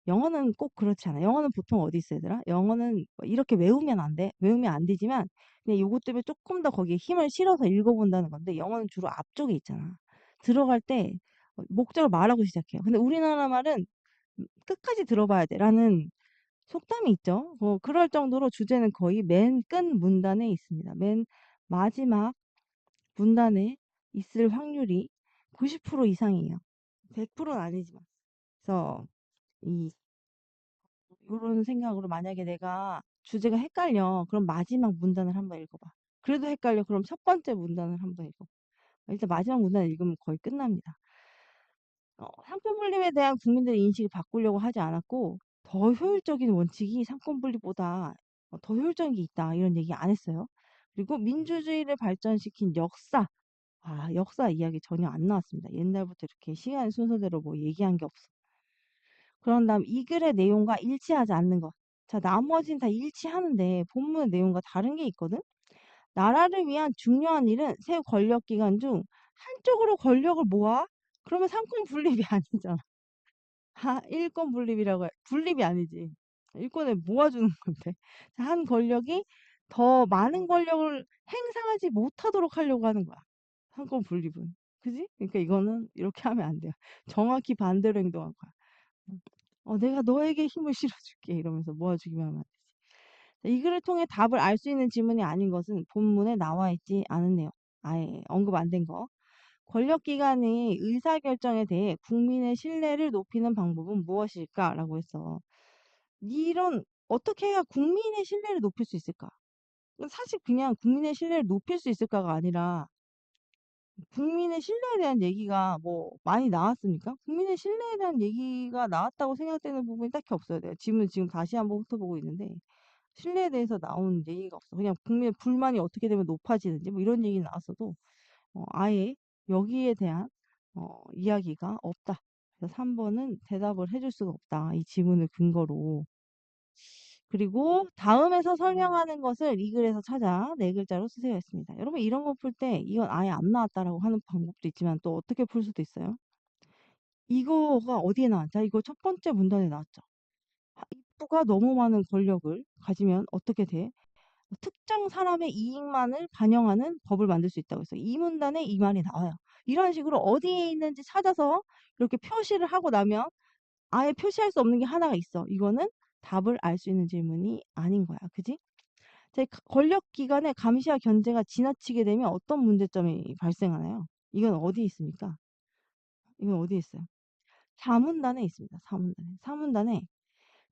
영어는 꼭 그렇지 않아. 영어는 보통 어디 있어야 되더라? 영어는 뭐 이렇게 외우면 안 돼. 외우면 안 되지만 그냥 요것 때문에 조금 더 거기에 힘을 실어서 읽어본다는 건데 영어는 주로 앞쪽에 있잖아. 들어갈 때 목적을 말하고 시작해요. 근데 우리나라 말은 끝까지 들어봐야 돼라는 속담이 있죠. 그럴 정도로 주제는 거의 맨 끝 문단에 있습니다. 맨 마지막 문단에 있을 확률이 90% 이상이에요. 100%는 아니지만. 그래서 이 요런 생각으로 만약에 내가 주제가 헷갈려. 그럼 마지막 문단을 한번 읽어봐. 그래도 헷갈려. 그럼 첫 번째 문단을 한번 읽어. 일단 마지막 문단을 읽으면 거의 끝납니다. 상권 분립에 대한 국민들의 인식을 바꾸려고 하지 않았고 더 효율적인 원칙이 상권 분립보다 더 효율적인 게 있다 이런 얘기 안 했어요. 그리고 민주주의를 발전시킨 역사, 역사 이야기 전혀 안 나왔습니다. 옛날부터 이렇게 시간 순서대로 뭐 얘기한 게 없어. 그런 다음 이 글의 내용과 일치하지 않는 것. 자, 나머지는 다 일치하는데 본문의 내용과 다른 게 있거든. 나라를 위한 중요한 일은 새 권력기관 중 한쪽으로 권력을 모아? 그러면 상권 분립이 아니잖아. 일권 분립이라고 분립이 아니지. 일권을 모아주는 건데. 한 권력이 더 많은 권력을 행사하지 못하도록 하려고 하는 거야. 상권 분립은. 그지? 그러니까 이거는 이렇게 하면 안 돼요. 정확히 반대로 행동한 거야. 내가 너에게 힘을 실어줄게. 이러면서 모아주기만 하면 안 되지. 이 글을 통해 답을 알 수 있는 질문이 아닌 것은 본문에 나와 있지 않았네요. 아예 언급 안 된 거. 권력기관의 의사결정에 대해 국민의 신뢰를 높이는 방법은 무엇일까라고 했어. 이런 어떻게 해야 국민의 신뢰를 높일 수 있을까? 사실 그냥 국민의 신뢰를 높일 수 있을까가 아니라 국민의 신뢰에 대한 얘기가 뭐 많이 나왔습니까? 국민의 신뢰에 대한 얘기가 나왔다고 생각되는 부분이 딱히 없어요. 내가 지금 다시 한번 훑어보고 있는데 신뢰에 대해서 나온 얘기가 없어. 그냥 국민의 불만이 어떻게 되면 높아지는지 뭐 이런 얘기 나왔어도 아예 여기에 대한 이야기가 없다. 그래서 3번은 대답을 해줄 수가 없다. 이 지문을 근거로. 그리고 다음에서 설명하는 것을 이 글에서 찾아 네 글자로 쓰세요 했습니다. 여러분 이런 거 풀 때 이건 아예 안 나왔다라고 하는 방법도 있지만 또 어떻게 풀 수도 있어요. 이거가 어디에 나왔죠? 이거 첫 번째 문단에 나왔죠. 입부가 너무 많은 권력을 가지면 어떻게 돼? 특정 사람의 이익만을 반영하는 법을 만들 수 있다고 했어요. 이 문단에 이 말이 나와요. 이런 식으로 어디에 있는지 찾아서 이렇게 표시를 하고 나면 아예 표시할 수 없는 게 하나가 있어. 이거는 답을 알 수 있는 질문이 아닌 거야. 그지? 권력 기관의 감시와 견제가 지나치게 되면 어떤 문제점이 발생하나요? 이건 어디 있습니까? 이건 어디 있어요? 사문단에 있습니다. 사문단에. 사문단에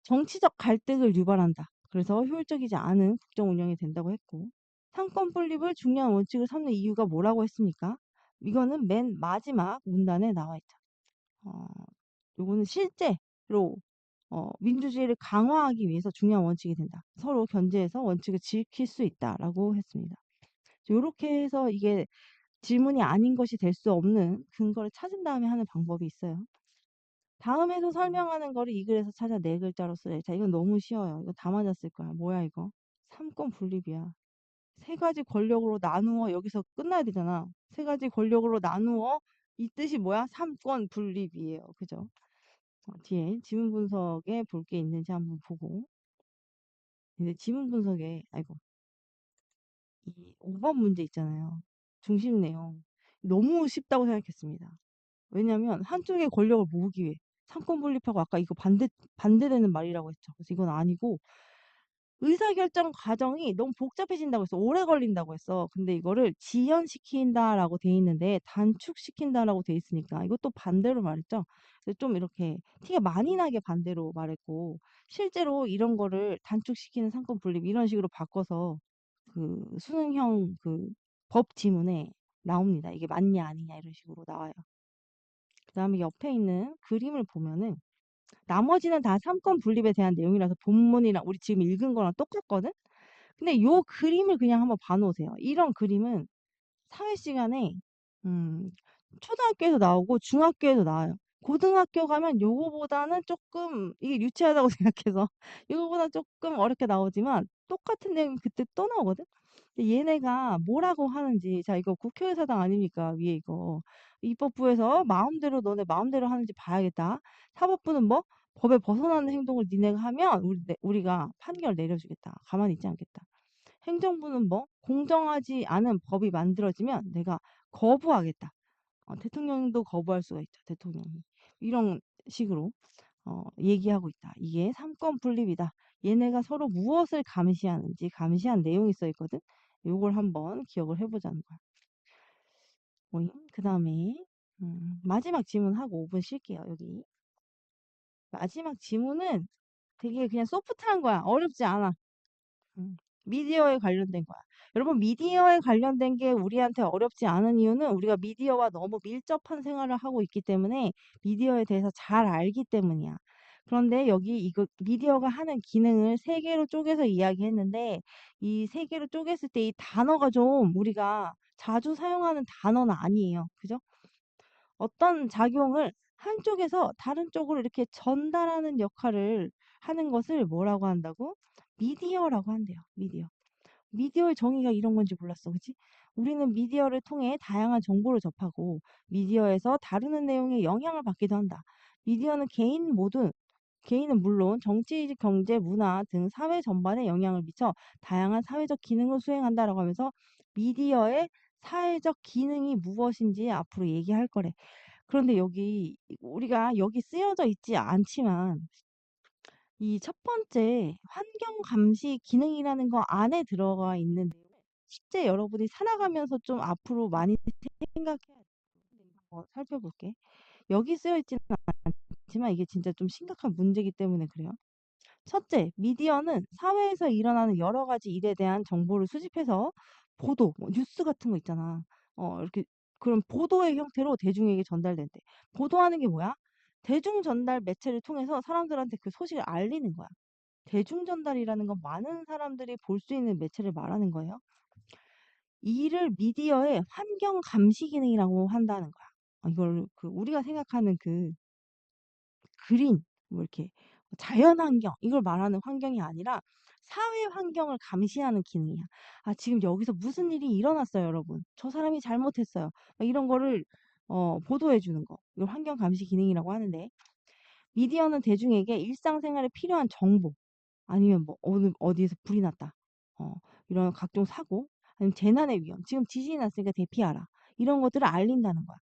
정치적 갈등을 유발한다. 그래서 효율적이지 않은 국정 운영이 된다고 했고 상권 분립을 중요한 원칙을 삼는 이유가 뭐라고 했습니까? 이거는 맨 마지막 문단에 나와 있죠. 어, 요거는 실제로 민주주의를 강화하기 위해서 중요한 원칙이 된다. 서로 견제해서 원칙을 지킬 수 있다라고 했습니다. 이렇게 해서 이게 질문이 아닌 것이 될 수 없는 근거를 찾은 다음에 하는 방법이 있어요. 다음에서 설명하는 거를 이 글에서 찾아 네 글자로 쓰래. 자, 이건 너무 쉬워요. 이거 다 맞았을 거야. 뭐야, 이거? 삼권 분립이야. 세 가지 권력으로 나누어 여기서 끝나야 되잖아. 세 가지 권력으로 나누어 이 뜻이 뭐야? 삼권 분립이에요. 그죠? 뒤에 지문 분석에 볼 게 있는지 한번 보고. 이제 지문 분석에, 아이고, 이 5번 문제 있잖아요. 중심 내용. 너무 쉽다고 생각했습니다. 왜냐면 한쪽의 권력을 모으기 위해 삼권 분립하고 아까 이거 반대되는 말이라고 했죠. 그래서 이건 아니고 의사결정 과정이 너무 복잡해진다고 했어. 오래 걸린다고 했어. 근데 이거를 지연시킨다라고 돼 있는데 단축시킨다라고 돼 있으니까 이것도 반대로 말했죠. 그래서 좀 이렇게 티가 많이 나게 반대로 말했고 실제로 이런 거를 단축시키는 삼권 분립 이런 식으로 바꿔서 그 수능형 그 법 지문에 나옵니다. 이게 맞냐 아니냐 이런 식으로 나와요. 그다음에 옆에 있는 그림을 보면은 나머지는 다 삼권 분립에 대한 내용이라서 본문이랑 우리 지금 읽은 거랑 똑같거든? 근데 요 그림을 그냥 한번 봐놓으세요. 이런 그림은 사회 시간에 음, 초등학교에서 나오고 중학교에도 나와요. 고등학교 가면 요거보다는 조금 이게 유치하다고 생각해서 요거보다 조금 어렵게 나오지만 똑같은 내용이 그때 또 나오거든. 근데 얘네가 뭐라고 하는지 자 이거 국회의사당 아닙니까 위에 이거 입법부에서 마음대로 너네 마음대로 하는지 봐야겠다. 사법부는 뭐 법에 벗어나는 행동을 니네가 하면 우리가 판결 내려주겠다. 가만히 있지 않겠다. 행정부는 뭐 공정하지 않은 법이 만들어지면 내가 거부하겠다. 대통령도 거부할 수가 있죠. 대통령이. 이런 식으로 얘기하고 있다. 이게 삼권 분립이다. 얘네가 서로 무엇을 감시하는지 감시한 내용이 써 있거든. 요걸 한번 기억을 해보자는 거야. 그 다음에 마지막 질문하고 5분 쉴게요. 여기. 마지막 지문은 되게 그냥 소프트한 거야. 어렵지 않아. 음, 미디어에 관련된 거야. 여러분, 미디어에 관련된 게 우리한테 어렵지 않은 이유는 우리가 미디어와 너무 밀접한 생활을 하고 있기 때문에 미디어에 대해서 잘 알기 때문이야. 그런데 여기 이거 미디어가 하는 기능을 세 개로 쪼개서 이야기했는데 이 세 개로 쪼갰을 때 이 단어가 좀 우리가 자주 사용하는 단어는 아니에요. 그죠? 어떤 작용을 한쪽에서 다른 쪽으로 이렇게 전달하는 역할을 하는 것을 뭐라고 한다고? 미디어라고 한대요. 미디어. 미디어의 정의가 이런 건지 몰랐어. 그치? 우리는 미디어를 통해 다양한 정보를 접하고 미디어에서 다루는 내용에 영향을 받기도 한다. 미디어는 개인은 물론 정치, 경제, 문화 등 사회 전반에 영향을 미쳐 다양한 사회적 기능을 수행한다라고 하면서 미디어의 사회적 기능이 무엇인지 앞으로 얘기할 거래. 그런데 여기 우리가 여기 쓰여져 있지 않지만 이 첫 번째 환경 감시 기능이라는 거 안에 들어가 있는 내용을 실제 여러분이 살아가면서 좀 앞으로 많이 생각해야 돼. 살펴볼게. 여기 쓰여 있지는 않지만 이게 진짜 좀 심각한 문제이기 때문에 그래요. 첫째, 미디어는 사회에서 일어나는 여러 가지 일에 대한 정보를 수집해서 보도, 뭐 뉴스 같은 거 있잖아. 이렇게 그런 보도의 형태로 대중에게 전달된대. 보도하는 게 뭐야? 대중 전달 매체를 통해서 사람들한테 그 소식을 알리는 거야. 대중 전달이라는 건 많은 사람들이 볼 수 있는 매체를 말하는 거예요. 이를 미디어의 환경 감시 기능이라고 한다는 거야. 이걸 그 우리가 생각하는 그 그린 뭐 이렇게 자연 환경 이걸 말하는 환경이 아니라 사회 환경을 감시하는 기능이야. 아, 지금 여기서 무슨 일이 일어났어요, 여러분. 저 사람이 잘못했어요. 막 이런 거를 보도해 주는 거. 이걸 환경 감시 기능이라고 하는데 미디어는 대중에게 일상생활에 필요한 정보 아니면 뭐 어디에서 불이 났다. 어, 이런 각종 사고 아니면 재난의 위험. 지금 지진이 났으니까 대피하라. 이런 것들을 알린다는 거야.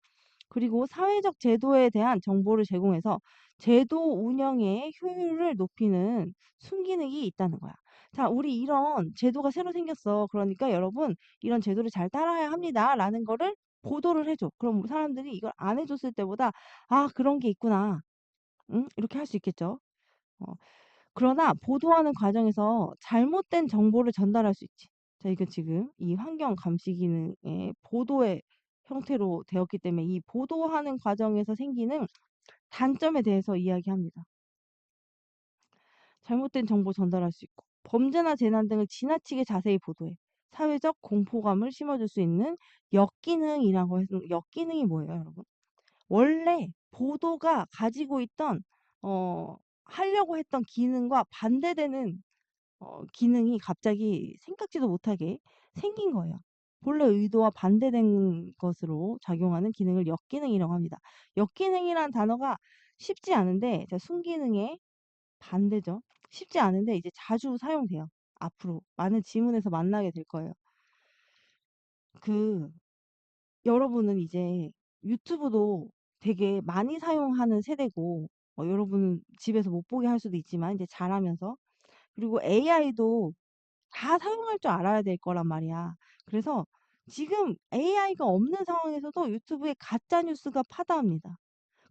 그리고 사회적 제도에 대한 정보를 제공해서 제도 운영의 효율을 높이는 순기능이 있다는 거야. 자, 우리 이런 제도가 새로 생겼어. 그러니까 여러분 이런 제도를 잘 따라야 합니다. 라는 거를 보도를 해줘. 그럼 사람들이 이걸 안 해줬을 때보다 아, 그런 게 있구나. 응? 이렇게 할 수 있겠죠. 어, 그러나 보도하는 과정에서 잘못된 정보를 전달할 수 있지. 자, 이거 지금 이 환경 감시 기능의 보도의 형태로 되었기 때문에 이 보도하는 과정에서 생기는 단점에 대해서 이야기합니다. 잘못된 정보 전달할 수 있고 범죄나 재난 등을 지나치게 자세히 보도해. 사회적 공포감을 심어줄 수 있는 역기능이라고 해서 역기능이 뭐예요, 여러분? 원래 보도가 가지고 있던 어 하려고 했던 기능과 반대되는 기능이 갑자기 생각지도 못하게 생긴 거예요. 본래 의도와 반대된 것으로 작용하는 기능을 역기능이라고 합니다. 역기능이란 단어가 쉽지 않은데 순기능의 반대죠. 쉽지 않은데 이제 자주 사용돼요. 앞으로 많은 지문에서 만나게 될 거예요. 그 여러분은 이제 유튜브도 되게 많이 사용하는 세대고 여러분은 집에서 못 보게 할 수도 있지만 이제 자라면서 그리고 AI도 다 사용할 줄 알아야 될 거란 말이야. 그래서 지금 AI가 없는 상황에서도 유튜브에 가짜 뉴스가 파다합니다.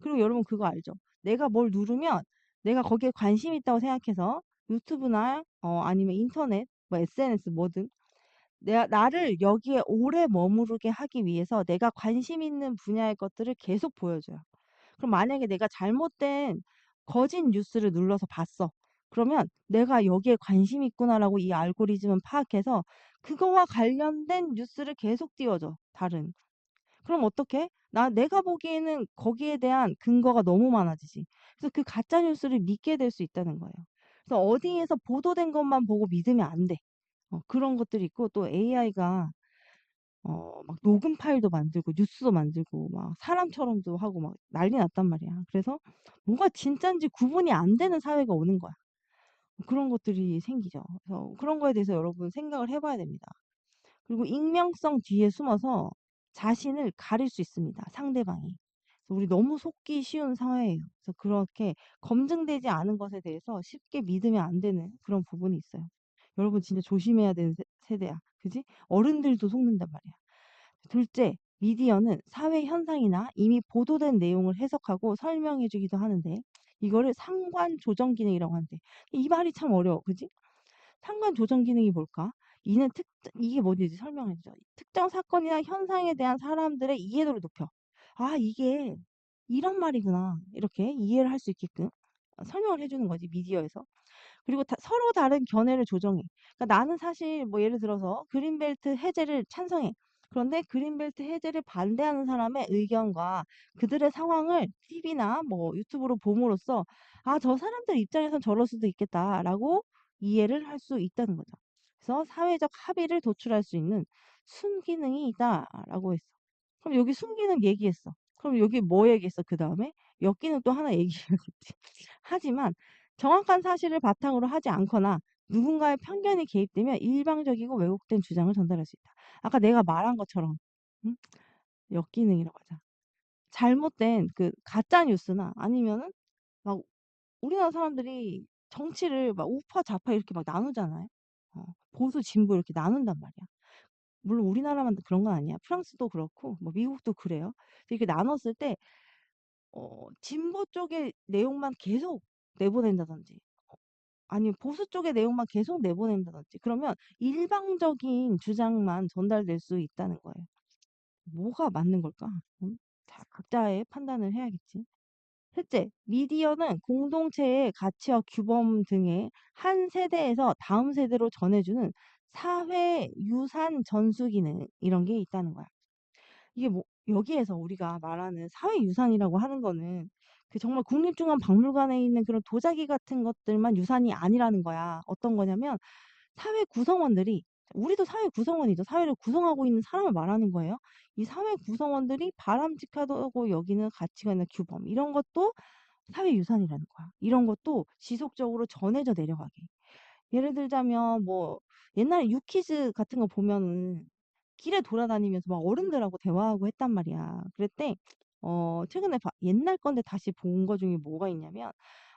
그리고 여러분 그거 알죠? 내가 뭘 누르면 내가 거기에 관심 있다고 생각해서 유튜브나 아니면 인터넷, 뭐 SNS 뭐든 나를 여기에 오래 머무르게 하기 위해서 내가 관심 있는 분야의 것들을 계속 보여줘요. 그럼 만약에 내가 잘못된 거짓 뉴스를 눌러서 봤어. 그러면 내가 여기에 관심 있구나라고 이 알고리즘은 파악해서 그거와 관련된 뉴스를 계속 띄워줘. 다른. 그럼 어떡해? 내가 보기에는 거기에 대한 근거가 너무 많아지지. 그래서 그 가짜 뉴스를 믿게 될 수 있다는 거예요. 그래서 어디에서 보도된 것만 보고 믿으면 안 돼. 그런 것들이 있고 또 AI가 막 녹음 파일도 만들고 뉴스도 만들고 막 사람처럼도 하고 막 난리 났단 말이야. 그래서 뭐가 진짠지 구분이 안 되는 사회가 오는 거야. 그런 것들이 생기죠. 그래서 그런 거에 대해서 여러분 생각을 해봐야 됩니다. 그리고 익명성 뒤에 숨어서 자신을 가릴 수 있습니다. 상대방이. 그래서 우리 너무 속기 쉬운 사회예요. 그래서 그렇게 검증되지 않은 것에 대해서 쉽게 믿으면 안 되는 그런 부분이 있어요. 여러분 진짜 조심해야 되는 세대야. 그지? 어른들도 속는단 말이야. 둘째, 미디어는 사회 현상이나 이미 보도된 내용을 해석하고 설명해 주기도 하는데 이거를 상관 조정 기능이라고 하는데 이 말이 참 어려워. 그지? 상관 조정 기능이 뭘까? 이게 뭔지 설명해 주죠. 특정 사건이나 현상에 대한 사람들의 이해도를 높여. 아, 이게 이런 말이구나. 이렇게 이해를 할 수 있게끔 설명을 해주는 거지, 미디어에서. 그리고 서로 다른 견해를 조정해. 그러니까 나는 사실 뭐 예를 들어서 그린벨트 해제를 찬성해. 그런데 그린벨트 해제를 반대하는 사람의 의견과 그들의 상황을 TV나 뭐 유튜브로 봄으로써 아, 저 사람들 입장에선 저럴 수도 있겠다라고 이해를 할 수 있다는 거죠. 그래서 사회적 합의를 도출할 수 있는 순기능이 있다라고 했어. 그럼 여기 순기능 얘기했어. 그럼 여기 뭐 얘기했어? 그 다음에 역기능 또 하나 얘기해야겠지. 하지만 정확한 사실을 바탕으로 하지 않거나 누군가의 편견이 개입되면 일방적이고 왜곡된 주장을 전달할 수 있다. 아까 내가 말한 것처럼 음? 역기능이라고 하자. 잘못된 그 가짜 뉴스나 아니면은 막 우리나라 사람들이 정치를 막 우파 좌파 이렇게 막 나누잖아요. 보수 진보 이렇게 나눈단 말이야. 물론 우리나라만 그런 건 아니야. 프랑스도 그렇고 뭐 미국도 그래요. 이렇게 나눴을 때 진보 쪽의 내용만 계속 내보낸다든지 아니면 보수 쪽의 내용만 계속 내보낸다든지 그러면 일방적인 주장만 전달될 수 있다는 거예요. 뭐가 맞는 걸까? 자, 각자의 판단을 해야겠지. 셋째, 미디어는 공동체의 가치와 규범 등의 한 세대에서 다음 세대로 전해주는 사회 유산 전수 기능 이런 게 있다는 거야. 이게 뭐 여기에서 우리가 말하는 사회유산이라고 하는 거는 그 정말 국립중앙박물관에 있는 그런 도자기 같은 것들만 유산이 아니라는 거야. 어떤 거냐면 사회 구성원들이 우리도 사회 구성원이죠. 사회를 구성하고 있는 사람을 말하는 거예요. 이 사회 구성원들이 바람직하다고 여기는 가치관이나 규범 이런 것도 사회유산이라는 거야. 이런 것도 지속적으로 전해져 내려가게. 예를 들자면 뭐 옛날에 유키즈 같은 거 보면은 길에 돌아다니면서 막 어른들하고 대화하고 했단 말이야. 그랬대 최근에 옛날 건데 다시 본 거 중에 뭐가 있냐면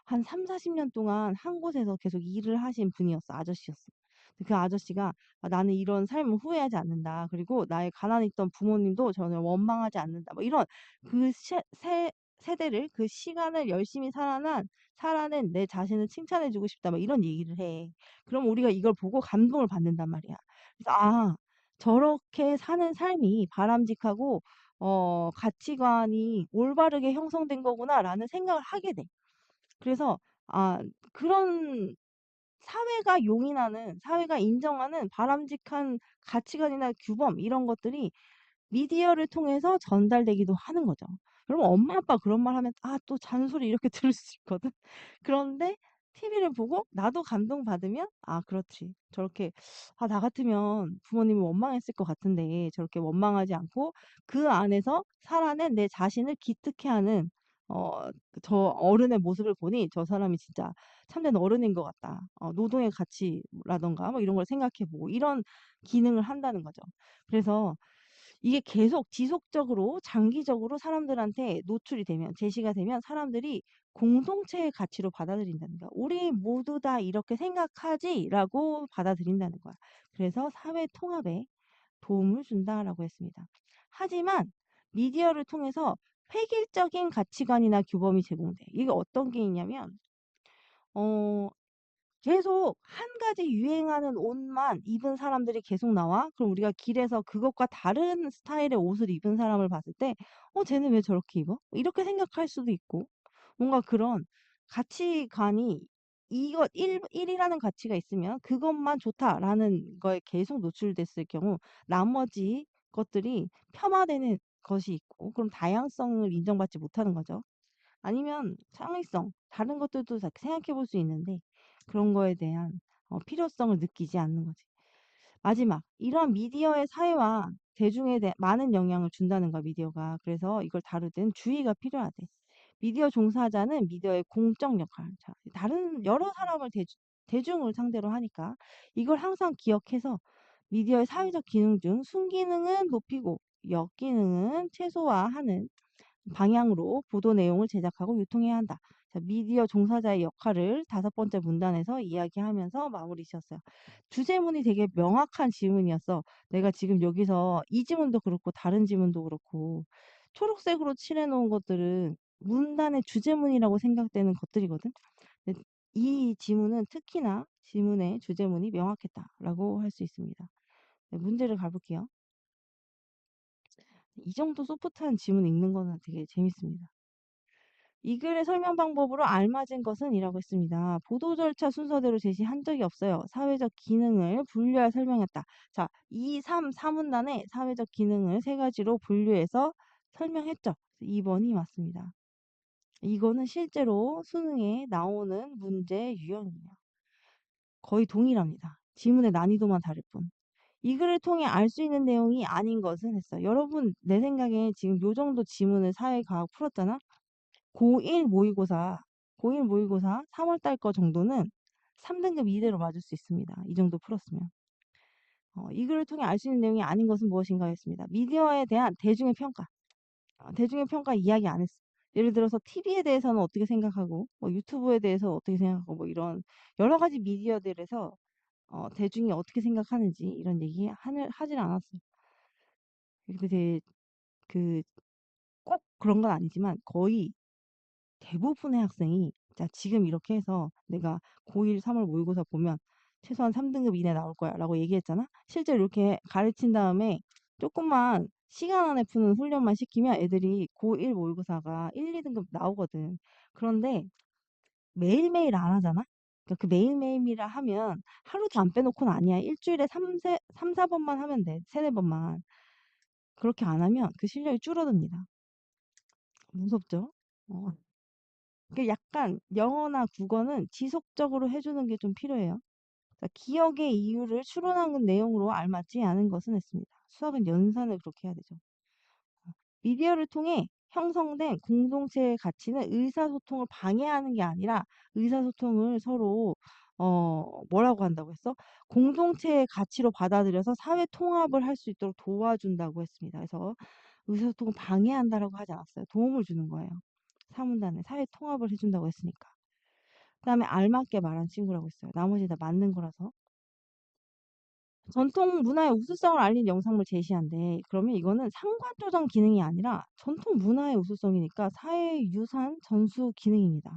한 3-40년 동안 한 곳에서 계속 일을 하신 분이었어. 아저씨였어. 근데 그 아저씨가 나는 이런 삶을 후회하지 않는다. 그리고 나의 가난에 있던 부모님도 저는 원망하지 않는다." 뭐 이런 그 세대를 그 시간을 열심히 살아낸 내 자신을 칭찬해 주고 싶다. 막 이런 얘기를 해. 그럼 우리가 이걸 보고 감동을 받는단 말이야. 그래서 '아 저렇게 사는 삶이 바람직하고 가치관이 올바르게 형성된 거구나.'라는 생각을 하게 돼. 그래서 아 그런 사회가 용인하는, 사회가 인정하는 바람직한 가치관이나 규범 이런 것들이 미디어를 통해서 전달되기도 하는 거죠. 여러분 엄마 아빠 그런 말 하면 또 잔소리 이렇게 들을 수 있거든. 그런데 TV를 보고 나도 감동받으면 그렇지. 저렇게 나 같으면 부모님이 원망했을 것 같은데 저렇게 원망하지 않고 그 안에서 살아낸 내 자신을 기특해하는 어 저 어른의 모습을 보니 '저 사람이 진짜 참된 어른인 것 같다.' 노동의 가치라든가 뭐 이런 걸 생각해 보고 이런 기능을 한다는 거죠. 그래서 이게 계속 지속적으로 장기적으로 사람들한테 노출이 되면 제시가 되면 사람들이 공동체의 가치로 받아들인다는 거야. '우리 모두 다 이렇게 생각하지.'라고 받아들인다는 거야. 그래서 사회 통합에 도움을 준다라고 했습니다. 하지만 미디어를 통해서 획일적인 가치관이나 규범이 제공돼. 이게 어떤 게 있냐면 어 계속 한 가지 유행하는 옷만 입은 사람들이 계속 나와? 그럼 우리가 길에서 그것과 다른 스타일의 옷을 입은 사람을 봤을 때 '쟤는 왜 저렇게 입어?' 이렇게 생각할 수도 있고 뭔가 그런 가치관이 이것 일이라는 가치가 있으면 '그것만 좋다.'라는 거에 계속 노출됐을 경우 나머지 것들이 폄하되는 것이 있고 그럼 다양성을 인정받지 못하는 거죠. 아니면 창의성, 다른 것들도 다 생각해 볼 수 있는데 그런 거에 대한 필요성을 느끼지 않는 거지. 마지막, 이러한 미디어의 사회와 대중에 대해 많은 영향을 준다는 거야, 미디어가. 그래서 이걸 다룰 땐 주의가 필요하대. 미디어 종사자는 미디어의 공적 역할, 자, 다른 여러 사람을 대중을 상대로 하니까 이걸 항상 기억해서 미디어의 사회적 기능 중 순기능은 높이고 역기능은 최소화하는 방향으로 보도 내용을 제작하고 유통해야 한다. 자, 미디어 종사자의 역할을 다섯 번째 문단에서 이야기하면서 마무리 지었어요. 주제문이 되게 명확한 지문이었어. 내가 지금 여기서 이 지문도 그렇고 다른 지문도 그렇고 초록색으로 칠해놓은 것들은 문단의 주제문이라고 생각되는 것들이거든. 근데 이 지문은 특히나 지문의 주제문이 명확했다라고 할 수 있습니다. 네, 문제를 가볼게요. 이 정도 소프트한 지문 읽는 거는 되게 재밌습니다. 이 글의 설명 방법으로 알맞은 것은 이라고 했습니다. 보도 절차 순서대로 제시한 적이 없어요. 사회적 기능을 분류해 설명했다. 자, 2, 3, 4문단에 사회적 기능을 세 가지로 분류해서 설명했죠. 2번이 맞습니다. 이거는 실제로 수능에 나오는 문제 유형이에요. 거의 동일합니다. 지문의 난이도만 다를 뿐. 이 글을 통해 알 수 있는 내용이 아닌 것은 했어요. 여러분, 내 생각에 지금 요 정도 지문을 사회과학 풀었잖아? 고1 모의고사, 고1 모의고사 3월 달 거 정도는 3등급 이대로 맞을 수 있습니다. 이 정도 풀었으면. 이 글을 통해 알 수 있는 내용이 아닌 것은 무엇인가 했습니다. 미디어에 대한 대중의 평가. 대중의 평가 이야기 안 했어. 예를 들어서 TV에 대해서는 어떻게 생각하고, 뭐 유튜브에 대해서 어떻게 생각하고, 뭐 이런 여러 가지 미디어들에서 대중이 어떻게 생각하는지 이런 얘기 하질 않았어요. 근데 그 꼭 그런 건 아니지만 거의 대부분의 학생이 자 지금 이렇게 해서 내가 고1 3월 모의고사 보면 최소한 3등급 이내 나올 거야 라고 얘기했잖아. 실제로 이렇게 가르친 다음에 조금만 시간 안에 푸는 훈련만 시키면 애들이 고1 모의고사가 1, 2등급 나오거든. 그런데 매일매일 안 하잖아. 그러니까 그 매일매일이라 하면 하루도 안 빼놓고는 아니야. 일주일에 3, 4번만 하면 돼. 3, 4번만. 그렇게 안 하면 그 실력이 줄어듭니다. 무섭죠? 어. 그 약간 영어나 국어는 지속적으로 해주는 게 좀 필요해요. 자, 기억의 이유를 추론하는 내용으로 알맞지 않은 것은 했습니다. 수학은 연산을 그렇게 해야 되죠. 미디어를 통해 형성된 공동체의 가치는 의사소통을 방해하는 게 아니라 의사소통을 서로 뭐라고 한다고 했어? 공동체의 가치로 받아들여서 사회 통합을 할 수 있도록 도와준다고 했습니다. 그래서 의사소통을 방해한다라고 하지 않았어요. 도움을 주는 거예요. 사문단에 사회 통합을 해준다고 했으니까. 그다음에 알맞게 말한 친구라고 했어요. 나머지 다 맞는 거라서. 전통 문화의 우수성을 알린 영상물 제시한대. 그러면 이거는 상관 조정 기능이 아니라 전통 문화의 우수성이니까 사회유산 전수 기능입니다.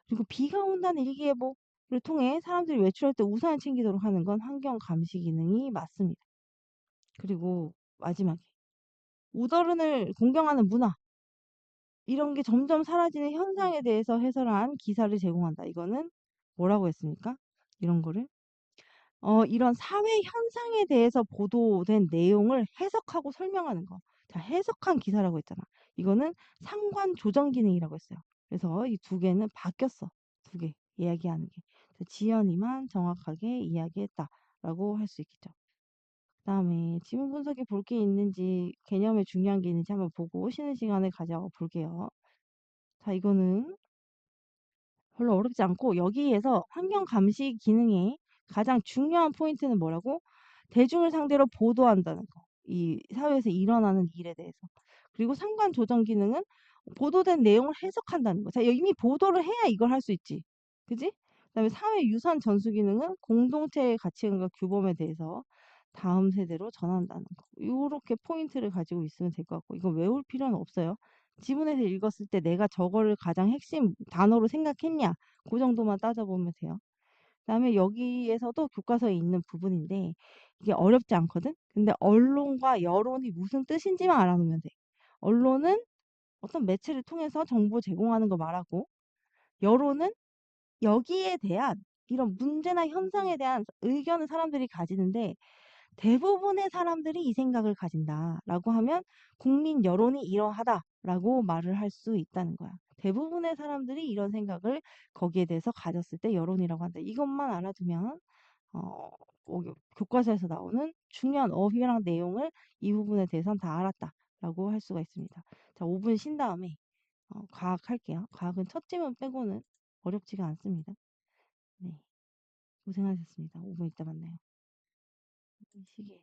그리고 비가 온다는 일기예보를 통해 사람들이 외출할 때 우산을 챙기도록 하는 건 환경 감시 기능이 맞습니다. 그리고 마지막에 우더른을 공경하는 문화 이런 게 점점 사라지는 현상에 대해서 해설한 기사를 제공한다. 이거는 뭐라고 했습니까? 이런 거를. 이런 사회 현상에 대해서 보도된 내용을 해석하고 설명하는 거. 자, 해석한 기사라고 했잖아. 이거는 상관 조정 기능이라고 했어요. 그래서 이 두 개는 바뀌었어. 두 개. 이야기하는 게. 지연이만 정확하게 이야기했다라고 할 수 있겠죠. 그다음에 지문 분석에 볼 게 있는지 개념에 중요한 게 있는지 한번 보고 쉬는 시간을 가져 볼게요. 자, 이거는 별로 어렵지 않고 여기에서 환경 감시 기능의 가장 중요한 포인트는 뭐라고? 대중을 상대로 보도한다는 거. 이 사회에서 일어나는 일에 대해서. 그리고 상관 조정 기능은 보도된 내용을 해석한다는 거. 자, 이미 보도를 해야 이걸 할 수 있지. 그지? 그다음에 사회 유산 전수 기능은 공동체의 가치관과 규범에 대해서 다음 세대로 전한다는 거. 요렇게 포인트를 가지고 있으면 될 것 같고, 이거 외울 필요는 없어요. 지문에서 읽었을 때 내가 저거를 가장 핵심 단어로 생각했냐? 그 정도만 따져보면 돼요. 그다음에 여기에서도 교과서에 있는 부분인데 이게 어렵지 않거든? 근데 언론과 여론이 무슨 뜻인지만 알아놓으면 돼. 언론은 어떤 매체를 통해서 정보 제공하는 거 말하고, 여론은 여기에 대한 이런 문제나 현상에 대한 의견을 사람들이 가지는데 대부분의 사람들이 이 생각을 가진다라고 하면 국민 여론이 이러하다라고 말을 할 수 있다는 거야. 대부분의 사람들이 이런 생각을 거기에 대해서 가졌을 때 여론이라고 한다. 이것만 알아두면 어, 교과서에서 나오는 중요한 어휘랑 내용을 이 부분에 대해서는 다 알았다라고 할 수가 있습니다. 자, 5분 쉰 다음에 과학 할게요. 과학은 첫 질문 빼고는 어렵지가 않습니다. 네, 고생하셨습니다. 5분 있다 만나요. 시계.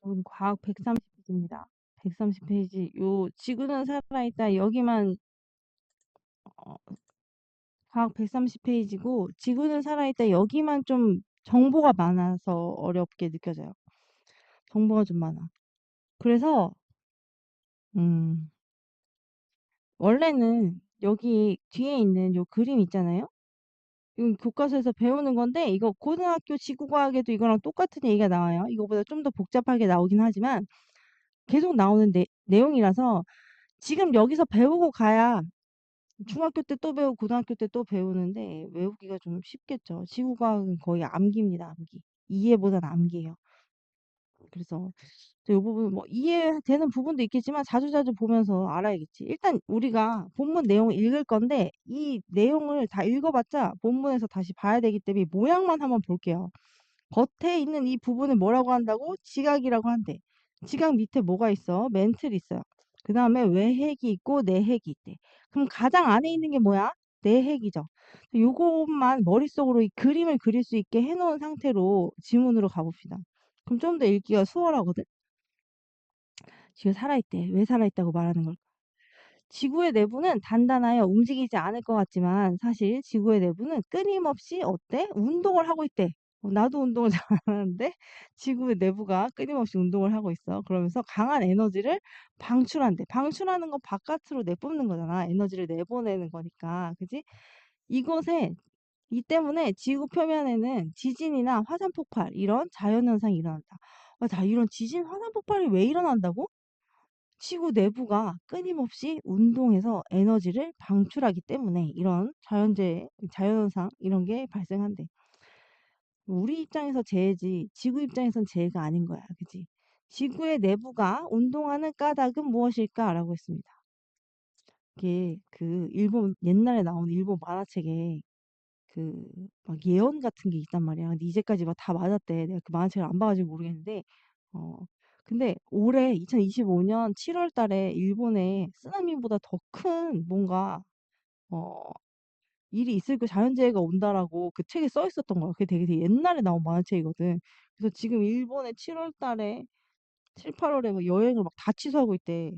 여러분 과학 130페이지입니다. 130페이지. 요 지구는 살아있다 여기만 어, 과학 130페이지고 지구는 살아있다 여기만 좀 정보가 많아서 어렵게 느껴져요. 정보가 좀 많아. 그래서 음, 원래는 여기 뒤에 있는 요 그림 있잖아요. 이건 교과서에서 배우는 건데 이거 고등학교 지구과학에도 이거랑 똑같은 얘기가 나와요. 이거보다 좀 더 복잡하게 나오긴 하지만 계속 나오는 내용이라서 지금 여기서 배우고 가야 중학교 때 또 배우고 고등학교 때 또 배우는데 외우기가 좀 쉽겠죠. 지구과학은 거의 암기입니다, 암기. 이해보단 암기예요. 그래서 이 부분 뭐 이해되는 부분도 있겠지만 자주자주 보면서 알아야겠지. 일단 우리가 본문 내용을 읽을 건데 이 내용을 다 읽어봤자 본문에서 다시 봐야 되기 때문에 모양만 한번 볼게요. 겉에 있는 이 부분을 뭐라고 한다고? 지각이라고 한대. 지각 밑에 뭐가 있어? 멘틀이 있어요. 그 다음에 외핵이 있고 내핵이 있대. 그럼 가장 안에 있는 게 뭐야? 내핵이죠. 요것만 머릿속으로 이 그림을 그릴 수 있게 해놓은 상태로 지문으로 가봅시다. 그럼 좀 더 읽기가 수월하거든? 지금 살아있대. 왜 살아있다고 말하는 걸까? 지구의 내부는 단단하여 움직이지 않을 것 같지만 사실 지구의 내부는 끊임없이 어때? 운동을 하고 있대. 나도 운동을 잘하는데 지구의 내부가 끊임없이 운동을 하고 있어. 그러면서 강한 에너지를 방출한대. 방출하는 건 바깥으로 내뿜는 거잖아. 에너지를 내보내는 거니까. 그지? 이것에 이 때문에 지구 표면에는 지진이나 화산 폭발 이런 자연 현상이 일어난다. 자, 이런 지진, 화산 폭발이 왜 일어난다고? 지구 내부가 끊임없이 운동해서 에너지를 방출하기 때문에 이런 자연현상 이런 게 발생한대. 우리 입장에서 재해지 지구 입장에선 재해가 아닌 거야. 그지? 지구의 내부가 운동하는 까닭은 무엇일까? 라고 했습니다. 이게 그 일본 옛날에 나온 일본 만화책에 그 막 예언 같은 게 있단 말이야. 근데 이제까지 막 다 맞았대. 내가 그 만화책을 안 봐가지고 모르겠는데 어 근데 올해 2025년 7월 달에 일본에 쓰나미보다 더 큰 뭔가 어 일이 있을 거 자연재해가 온다라고 그 책에 써 있었던 거야. 그게 되게 옛날에 나온 만화책이거든. 그래서 지금 일본에 7월 달에 7, 8월에 막 여행을 막 다 취소하고 있대.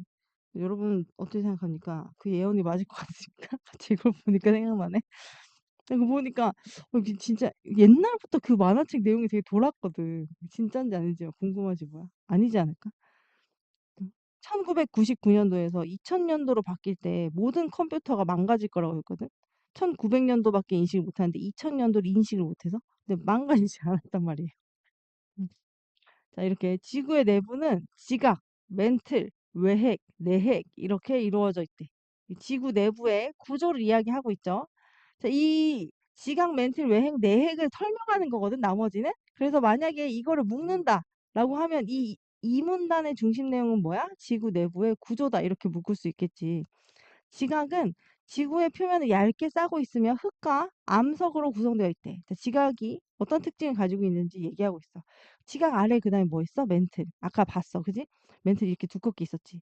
여러분 어떻게 생각합니까? 그 예언이 맞을 것 같습니까? 갑자기 이걸 보니까 생각나네. 이거 보니까 이게 진짜 옛날부터 그 만화책 내용이 되게 돌았거든. 진짠지 아닌지 궁금하지 뭐야. 아니지 않을까? 1999년도에서 2000년도로 바뀔 때 모든 컴퓨터가 망가질 거라고 했거든. 1900년도밖에 인식을 못하는데 2000년도를 인식을 못해서 근데 망가지지 않았단 말이에요. 음. 자, 이렇게 지구의 내부는 지각, 멘틀, 외핵, 내핵 이렇게 이루어져 있대. 이 지구 내부의 구조를 이야기하고 있죠. 자, 이 지각, 멘틀, 외핵, 내핵을 설명하는 거거든, 나머지는. 그래서 만약에 이거를 묶는다라고 하면 이 문단의 중심 내용은 뭐야? 지구 내부의 구조다. 이렇게 묶을 수 있겠지. 지각은 지구의 표면을 얇게 싸고 있으며 흙과 암석으로 구성되어 있대. 자, 지각이 어떤 특징을 가지고 있는지 얘기하고 있어. 지각 아래 그다음에 뭐 있어? 멘틀. 아까 봤어. 그지? 멘틀 이렇게 두껍게 있었지.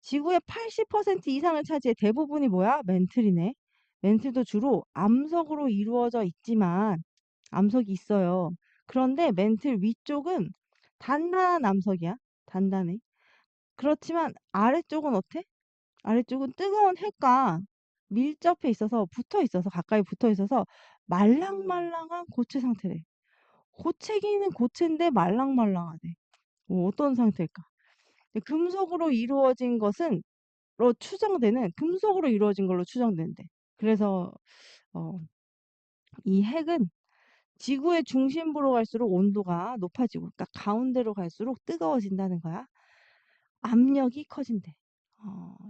지구의 80% 이상을 차지해 대부분이 뭐야? 멘틀이네. 멘틀도 주로 암석으로 이루어져 있지만 암석이 있어요. 그런데 멘틀 위쪽은 단단한 암석이야. 단단해. 그렇지만 아래쪽은 어때? 아래쪽은 뜨거운 핵과 밀접해 있어서 붙어 있어서 가까이 붙어 있어서 말랑말랑한 고체 상태래. 고체기는 고체인데 말랑말랑하대. 어떤 상태일까? 금속으로 이루어진 것은 금속으로 이루어진 걸로 추정된대. 그래서 어, 이 핵은 지구의 중심부로 갈수록 온도가 높아지고, 그러니까 가운데로 갈수록 뜨거워진다는 거야. 압력이 커진대.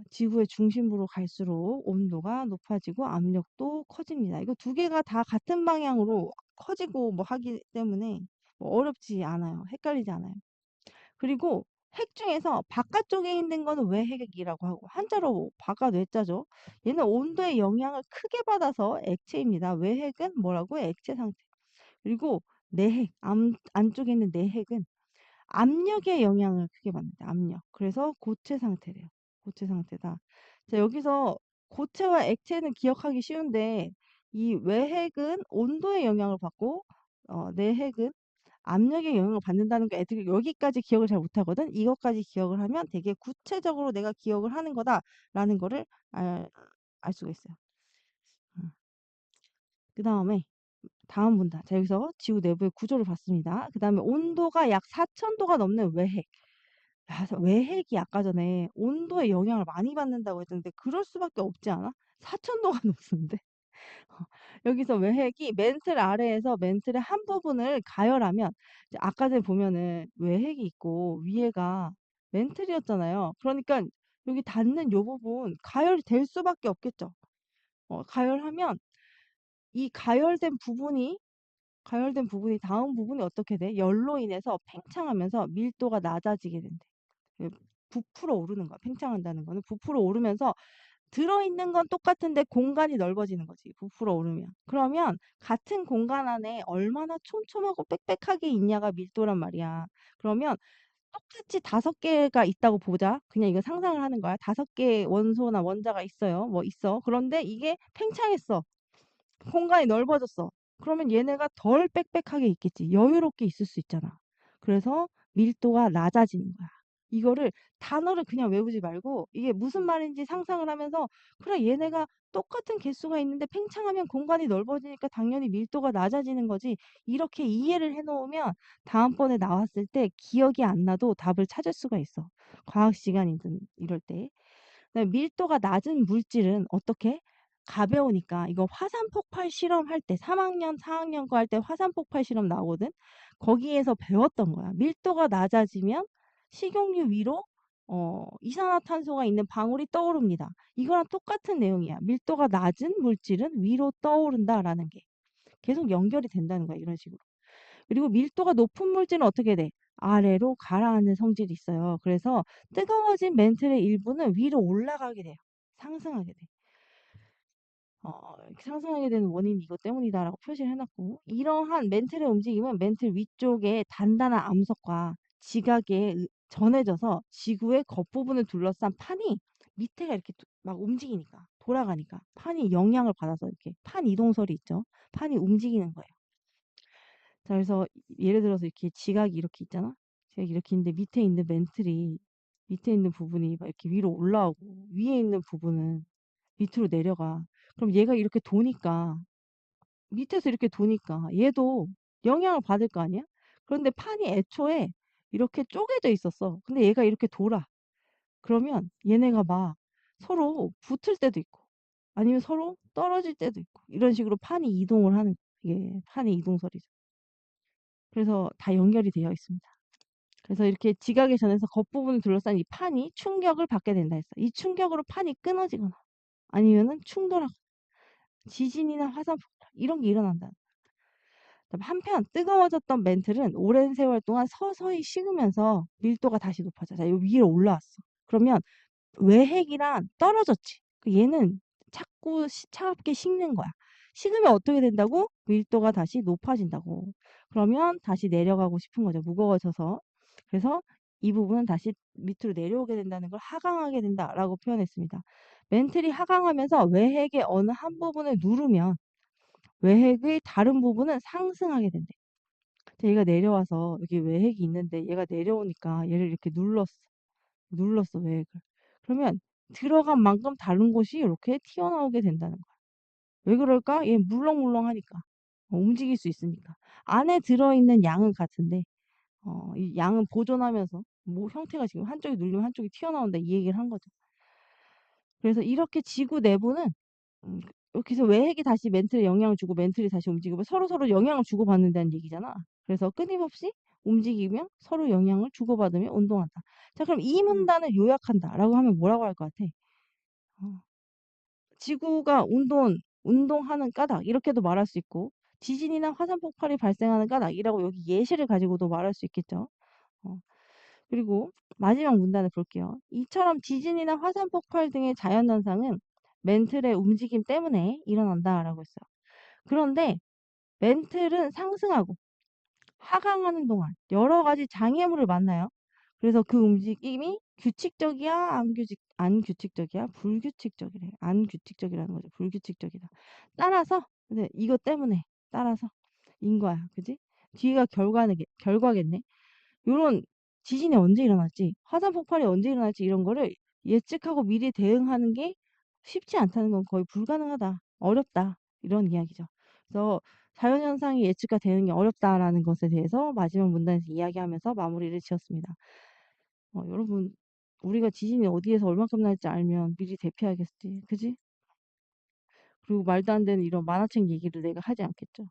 지구의 중심부로 갈수록 온도가 높아지고 압력도 커집니다. 이거 두 개가 다 같은 방향으로 커지고 뭐 하기 때문에 뭐 어렵지 않아요. 헷갈리지 않아요. 그리고 핵 중에서 바깥쪽에 있는 거는 외핵이라고 하고 한자로 바깥 외자죠. 얘는 온도의 영향을 크게 받아서 액체입니다. 외핵은 뭐라고? 액체 상태. 그리고 내핵, 안쪽에 있는 내핵은 압력의 영향을 크게 받는다. 압력. 그래서 고체 상태래요. 고체 상태다. 자, 여기서 고체와 액체는 기억하기 쉬운데 이 외핵은 온도의 영향을 받고 내핵은 압력에 영향을 받는다는 거 애들이 여기까지 기억을 잘 못하거든. 이것까지 기억을 하면 되게 구체적으로 내가 기억을 하는 거다라는 거를 알 수가 있어요. 그 다음에 다음 문단. 자, 여기서 지구 내부의 구조를 봤습니다. 그 다음에 온도가 약 4,000도가 넘는 외핵. 야, 외핵이 아까 전에 온도에 영향을 많이 받는다고 했는데 그럴 수밖에 없지 않아? 4,000도가 넘는데. 여기서 외핵이 멘틀 아래에서 멘틀의 한 부분을 가열하면 이제 아까 전에 보면은 외핵이 있고 위에가 멘틀이었잖아요. 그러니까 여기 닿는 요 부분 가열이 될 수밖에 없겠죠. 가열하면 이 가열된 부분이 다음 부분이 어떻게 돼? 열로 인해서 팽창하면서 밀도가 낮아지게 된대. 그 부풀어 오르는 거야. 팽창한다는 거는 부풀어 오르면서 들어있는 건 똑같은데 공간이 넓어지는 거지. 부풀어 오르면. 그러면 같은 공간 안에 얼마나 촘촘하고 빽빽하게 있냐가 밀도란 말이야. 그러면 똑같이 5개가 있다고 보자. 그냥 이거 상상을 하는 거야. 5개의 원소나 원자가 있어요. 뭐 있어. 그런데 이게 팽창했어. 공간이 넓어졌어. 그러면 얘네가 덜 빽빽하게 있겠지. 여유롭게 있을 수 있잖아. 그래서 밀도가 낮아지는 거야. 이거를 단어를 그냥 외우지 말고 이게 무슨 말인지 상상을 하면서 그래 얘네가 똑같은 개수가 있는데 팽창하면 공간이 넓어지니까 당연히 밀도가 낮아지는 거지. 이렇게 이해를 해놓으면 다음번에 나왔을 때 기억이 안 나도 답을 찾을 수가 있어. 과학 시간이든 이럴 때. 그다음에 밀도가 낮은 물질은 어떻게? 가벼우니까 이거 화산 폭발 실험할 때 3학년, 4학년 거 할 때 화산 폭발 실험 나오거든. 거기에서 배웠던 거야. 밀도가 낮아지면 식용유 위로 이산화탄소가 있는 방울이 떠오릅니다. 이거랑 똑같은 내용이야. 밀도가 낮은 물질은 위로 떠오른다라는 게 계속 연결이 된다는 거야. 이런 식으로. 그리고 밀도가 높은 물질은 어떻게 돼? 아래로 가라앉는 성질이 있어요. 그래서 뜨거워진 멘틀의 일부는 위로 올라가게 돼요. 상승하게 돼. 이렇게 상승하게 되는 원인이 이것 때문이다라고 표시를 해놨고, 이러한 멘틀의 움직임은 멘틀 위쪽에 단단한 암석과 지각에 전해져서 지구의 겉부분을 둘러싼 판이 밑에가 이렇게 막 움직이니까, 돌아가니까 판이 영향을 받아서 이렇게 판 이동설이 있죠. 판이 움직이는 거예요. 자, 그래서 예를 들어서 이렇게 지각이 이렇게 있잖아. 지각이 이렇게 있는데 밑에 있는 부분이 막 이렇게 위로 올라오고 위에 있는 부분은 밑으로 내려가. 그럼 얘가 이렇게 도니까 밑에서 이렇게 도니까 얘도 영향을 받을 거 아니야? 그런데 판이 애초에 이렇게 쪼개져 있었어. 근데 얘가 이렇게 돌아. 그러면 얘네가 막 서로 붙을 때도 있고 아니면 서로 떨어질 때도 있고 이런 식으로 판이 이동을 하는 이게 판의 이동설이죠. 그래서 다 연결이 되어 있습니다. 그래서 이렇게 지각에 전해서 겉부분을 둘러싼 이 판이 충격을 받게 된다 했어. 이 충격으로 판이 끊어지거나 아니면은 충돌하거나 지진이나 화산 폭발 이런 게 일어난다. 한편 뜨거워졌던 멘틀은 오랜 세월 동안 서서히 식으면서 밀도가 다시 높아져. 자, 요 위로 올라왔어. 그러면 외핵이랑 떨어졌지. 얘는 자꾸 차갑게 식는 거야. 식으면 어떻게 된다고? 밀도가 다시 높아진다고. 그러면 다시 내려가고 싶은 거죠. 무거워져서. 그래서 이 부분은 다시 밑으로 내려오게 된다는 걸 하강하게 된다라고 표현했습니다. 멘틀이 하강하면서 외핵의 어느 한 부분을 누르면 외핵의 다른 부분은 상승하게 된대. 얘가 내려와서 여기 외핵이 있는데 얘가 내려오니까 얘를 이렇게 눌렀어 외핵을. 그러면 들어간 만큼 다른 곳이 이렇게 튀어나오게 된다는 거야. 왜 그럴까? 얘 물렁물렁하니까. 움직일 수 있으니까. 안에 들어있는 양은 같은데 이 양은 보존하면서 뭐 형태가 지금 한쪽이 눌리면 한쪽이 튀어나온다 이 얘기를 한 거죠. 그래서 이렇게 지구 내부는 이렇게 해서 외핵이 다시 멘틀에 영향을 주고 멘틀이 다시 움직이고 서로서로 영향을 주고받는다는 얘기잖아. 그래서 끊임없이 움직이며 서로 영향을 주고받으며 운동한다. 자, 그럼 이 문단을 요약한다라고 하면 뭐라고 할 것 같아? 어, 지구가 운동하는 까닭 이렇게도 말할 수 있고 지진이나 화산 폭발이 발생하는 까닭이라고 여기 예시를 가지고도 말할 수 있겠죠. 어, 그리고 마지막 문단을 볼게요. 이처럼 지진이나 화산 폭발 등의 자연현상은 멘틀의 움직임 때문에 일어난다라고 했어요. 그런데 멘틀은 상승하고 하강하는 동안 여러 가지 장애물을 만나요. 그래서 그 움직임이 규칙적이야, 안 규칙적이야, 불규칙적이래. 안 규칙적이라는 거죠. 불규칙적이다. 따라서, 이것 때문에, 따라서, 인 거야. 그지? 뒤가 결과겠네. 요런 지진이 언제 일어날지, 화산 폭발이 언제 일어날지 이런 거를 예측하고 미리 대응하는 게 쉽지 않다는 건 거의 불가능하다. 어렵다. 이런 이야기죠. 그래서 자연현상이 예측과 대응이 어렵다라는 것에 대해서 마지막 문단에서 이야기하면서 마무리를 지었습니다. 여러분, 우리가 지진이 어디에서 얼마큼 날지 알면 미리 대피하겠지. 그지? 그리고 말도 안 되는 이런 만화책 얘기를 내가 하지 않겠죠.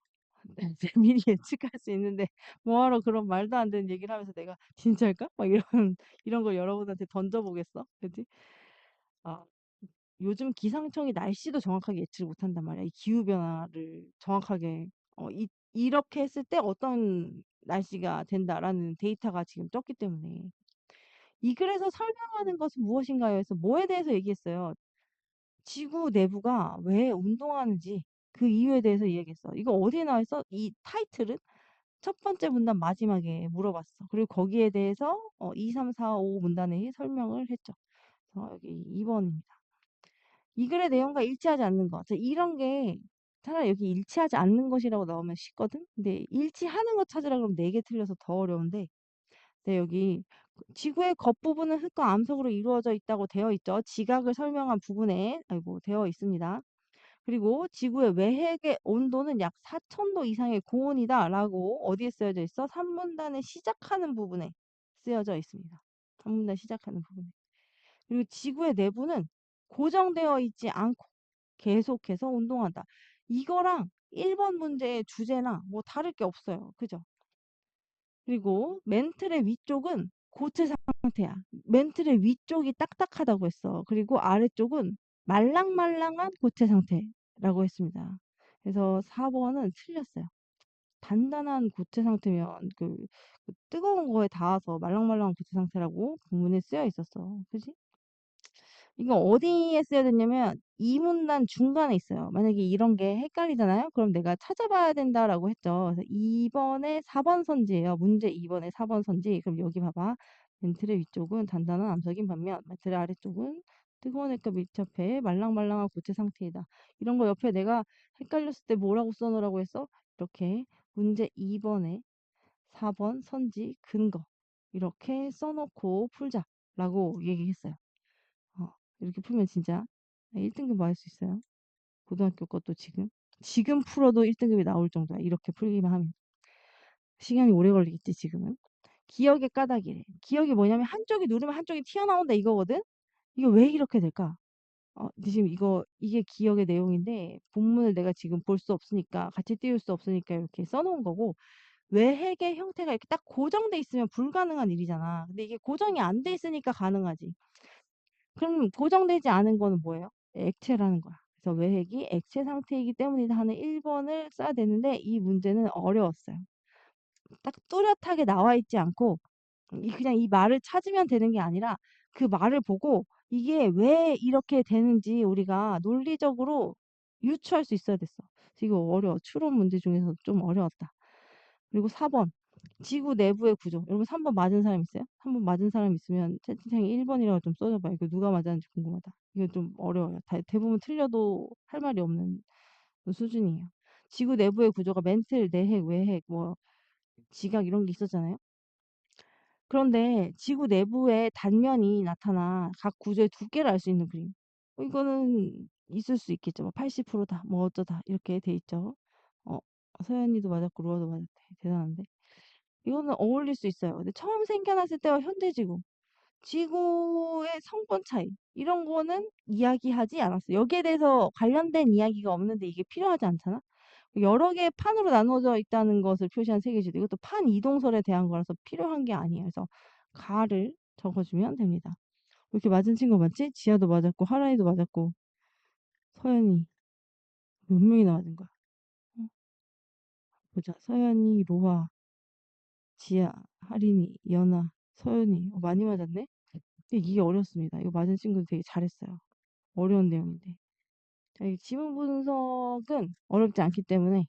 이제 미리 예측할 수 있는데 뭐하러 그런 말도 안 되는 얘기를 하면서 내가 진짜일까? 막 이런 이런 걸 여러분한테 던져보겠어. 그지? 아, 요즘 기상청이 날씨도 정확하게 예측을 못한단 말이야. 이 기후변화를 정확하게 이렇게 했을 때 어떤 날씨가 된다라는 데이터가 지금 떴기 때문에 이 글에서 설명하는 것은 무엇인가요? 해서 뭐에 대해서 얘기했어요. 지구 내부가 왜 운동하는지 그 이유에 대해서 이야기했어. 이거 어디에 나와 있어? 이 타이틀은 첫 번째 문단 마지막에 물어봤어. 그리고 거기에 대해서 2, 3, 4, 5 문단에 설명을 했죠. 그래서 여기 2번입니다. 이 글의 내용과 일치하지 않는 것. 이런 게 차라리 여기 일치하지 않는 것이라고 나오면 쉽거든? 근데 일치하는 것 찾으라 그러면 4개 틀려서 더 어려운데, 네, 여기 지구의 겉부분은 흙과 암석으로 이루어져 있다고 되어 있죠. 지각을 설명한 부분에 아이고 되어 있습니다. 그리고 지구의 외핵의 온도는 약 4,000도 이상의 고온이다라고 어디에 쓰여져 있어? 3문단의 시작하는 부분에 쓰여져 있습니다. 3문단 시작하는 부분에. 그리고 지구의 내부는 고정되어 있지 않고 계속해서 운동한다. 이거랑 1번 문제의 주제나 뭐 다를 게 없어요. 그죠? 그리고 멘틀의 위쪽은 고체 상태야. 멘틀의 위쪽이 딱딱하다고 했어. 그리고 아래쪽은 말랑말랑한 고체 상태라고 했습니다. 그래서 4번은 틀렸어요. 단단한 고체 상태면 그 뜨거운 거에 닿아서 말랑말랑한 고체 상태라고 본문에 쓰여 있었어. 그지? 이거 어디에 써야 되냐면 이 문단 중간에 있어요. 만약에 이런 게 헷갈리잖아요. 그럼 내가 찾아봐야 된다라고 했죠. 그래서 2번에 4번 선지예요. 문제 2번에 4번 선지. 그럼 여기 봐봐. 멘틀의 위쪽은 단단한 암석인 반면 멘틀의 아래쪽은 뜨거운 햇과 밀접해 말랑말랑한 고체 상태이다. 이런 거 옆에 내가 헷갈렸을 때 뭐라고 써놓으라고 했어? 이렇게 문제 2번에 4번 선지 근거 이렇게 써놓고 풀자라고 얘기했어요. 어, 이렇게 풀면 진짜 1등급 맞을 수 있어요. 고등학교 것도 지금 풀어도 1등급이 나올 정도야. 이렇게 풀기만 하면. 시간이 오래 걸리겠지, 지금은. 기억의 까닭이래. 기억이 뭐냐면 한쪽이 누르면 한쪽이 튀어나온다 이거거든? 이거 왜 이렇게 될까? 근데 지금 이게 기억의 내용인데 본문을 내가 지금 볼 수 없으니까 같이 띄울 수 없으니까 이렇게 써놓은 거고 외핵의 형태가 이렇게 딱 고정돼 있으면 불가능한 일이잖아. 근데 이게 고정이 안 돼 있으니까 가능하지. 그럼 고정되지 않은 거는 뭐예요? 액체라는 거야. 그래서 외핵이 액체 상태이기 때문이다 하는 1번을 써야 되는데 이 문제는 어려웠어요. 딱 뚜렷하게 나와 있지 않고 그냥 이 말을 찾으면 되는 게 아니라 그 말을 보고 이게 왜 이렇게 되는지 우리가 논리적으로 유추할 수 있어야 됐어. 이거 어려워. 추론 문제 중에서 좀 어려웠다. 그리고 4번. 지구 내부의 구조. 여러분 3번 맞은 사람 있어요? 3번 맞은 사람 있으면 채팅창에 1번이라고 좀 써줘봐. 이거 누가 맞았는지 궁금하다. 이거 좀 어려워요. 대부분 틀려도 할 말이 없는 수준이에요. 지구 내부의 구조가 멘틀, 내핵, 외핵, 뭐 지각 이런 게 있었잖아요. 그런데 지구 내부의 단면이 나타나 각 구조의 두께를 알 수 있는 그림. 이거는 있을 수 있겠죠. 뭐 80%다, 뭐 어쩌다 이렇게 돼 있죠. 어, 서연이도 맞았고 루아도 맞았대. 대단한데. 이거는 어울릴 수 있어요. 근데 처음 생겨났을 때와 현대지구, 지구의 성분 차이 이런 거는 이야기하지 않았어요. 여기에 대해서 관련된 이야기가 없는데 이게 필요하지 않잖아. 여러 개의 판으로 나눠져 있다는 것을 표시한 세 개지도 이것도 판 이동설에 대한 거라서 필요한 게 아니에요. 그래서 가를 적어주면 됩니다. 이렇게 맞은 친구 맞지? 지아도 맞았고 하라이도 맞았고 서연이 몇 명이나 맞은 거야? 어, 보자. 서연이, 로아, 지아, 하린이, 연아, 서연이 많이 맞았네? 근데 이게 어렵습니다. 이거 맞은 친구도 되게 잘했어요. 어려운 내용인데. 자, 이 지문 분석은 어렵지 않기 때문에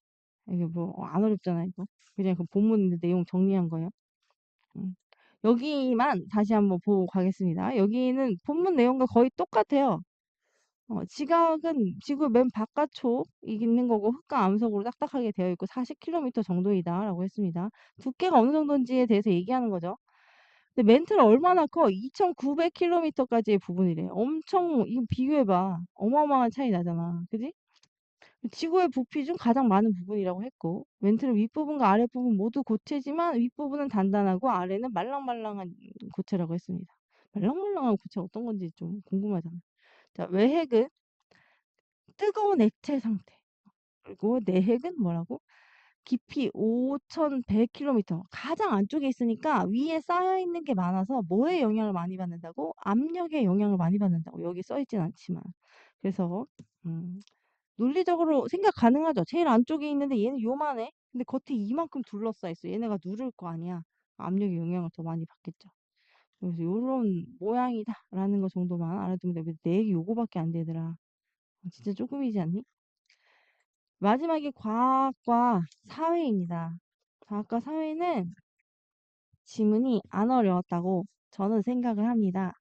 이게 뭐 안 어렵잖아 이거. 그냥 그 본문 내용 정리한 거예요. 음. 여기만 다시 한번 보고 가겠습니다. 여기는 본문 내용과 거의 똑같아요. 지각은 지구 맨 바깥쪽 있는 거고 흙과 암석으로 딱딱하게 되어 있고 40km 정도이다라고 했습니다. 두께가 어느 정도인지에 대해서 얘기하는 거죠. 근데 멘트를 얼마나 커? 2,900km까지의 부분이래. 엄청 이거 비교해 봐. 어마어마한 차이 나잖아. 그지? 지구의 부피 중 가장 많은 부분이라고 했고 멘트는 윗부분과 아랫부분 모두 고체지만 윗부분은 단단하고 아래는 말랑말랑한 고체라고 했습니다. 말랑말랑한 고체 어떤 건지 좀 궁금하잖아. 자, 외핵은 뜨거운 액체 상태. 그리고 내핵은 뭐라고? 깊이 5,100km. 가장 안쪽에 있으니까 위에 쌓여 있는 게 많아서 뭐에 영향을 많이 받는다고? 압력에 영향을 많이 받는다고. 여기 써 있진 않지만. 그래서 음, 논리적으로 생각 가능하죠. 제일 안쪽에 있는데 얘는 요만해. 근데 겉에 이만큼 둘러싸여 있어. 얘네가 누를 거 아니야. 압력의 영향을 더 많이 받겠죠. 그래서 요런 모양이다라는 거 정도만 알아두면 돼. 내 얘기 요거밖에 안 되더라. 진짜 조금이지 않니? 마지막에 과학과 사회입니다. 과학과 사회는 지문이 안 어려웠다고 저는 생각을 합니다.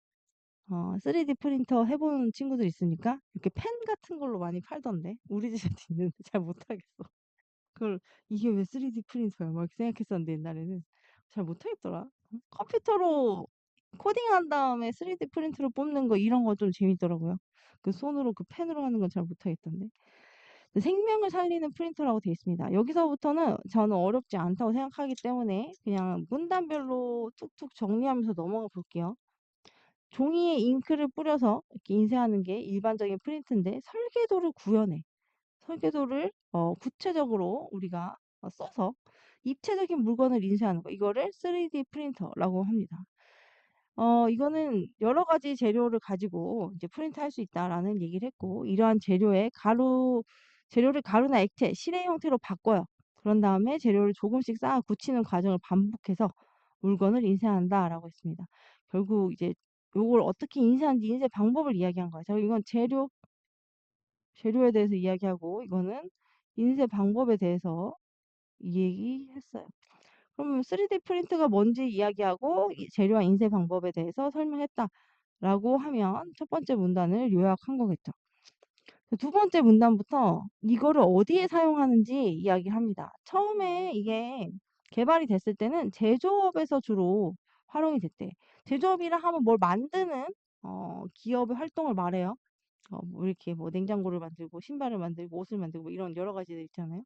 3D 프린터 해본 친구들 있습니까? 이렇게 펜 같은 걸로 많이 팔던데 우리 집에도 있는데 잘 못하겠어. 그걸 이게 왜 3D 프린터야? 막 이렇게 생각했었는데 옛날에는 잘 못하겠더라. 컴퓨터로 코딩한 다음에 3D 프린터로 뽑는 거 이런 거 좀 재밌더라고요. 그 손으로 그 펜으로 하는 건 잘 못하겠던데. 생명을 살리는 프린터라고 되어 있습니다. 여기서부터는 저는 어렵지 않다고 생각하기 때문에 그냥 문단별로 툭툭 정리하면서 넘어가 볼게요. 종이에 잉크를 뿌려서 이렇게 인쇄하는 게 일반적인 프린트인데 설계도를 구현해. 설계도를 구체적으로 우리가 써서 입체적인 물건을 인쇄하는 거. 이거를 3D 프린터라고 합니다. 이거는 여러 가지 재료를 가지고 이제 프린트할 수 있다라는 얘기를 했고, 이러한 재료를 가루나 액체, 실의 형태로 바꿔요. 그런 다음에 재료를 조금씩 쌓아 굳히는 과정을 반복해서 물건을 인쇄한다라고 했습니다. 결국 이제 요걸 어떻게 인쇄하는지 인쇄 방법을 이야기한 거예요. 자, 이건 재료에 대해서 이야기하고, 이거는 인쇄 방법에 대해서 얘기했어요. 그러면 3D 프린트가 뭔지 이야기하고 재료와 인쇄 방법에 대해서 설명했다라고 하면 첫 번째 문단을 요약한 거겠죠. 두 번째 문단부터 이거를 어디에 사용하는지 이야기합니다. 처음에 이게 개발이 됐을 때는 제조업에서 주로 활용이 됐대. 제조업이라 하면 뭘 만드는 기업의 활동을 말해요. 뭐 이렇게 뭐 냉장고를 만들고 신발을 만들고 옷을 만들고 뭐 이런 여러 가지들 있잖아요.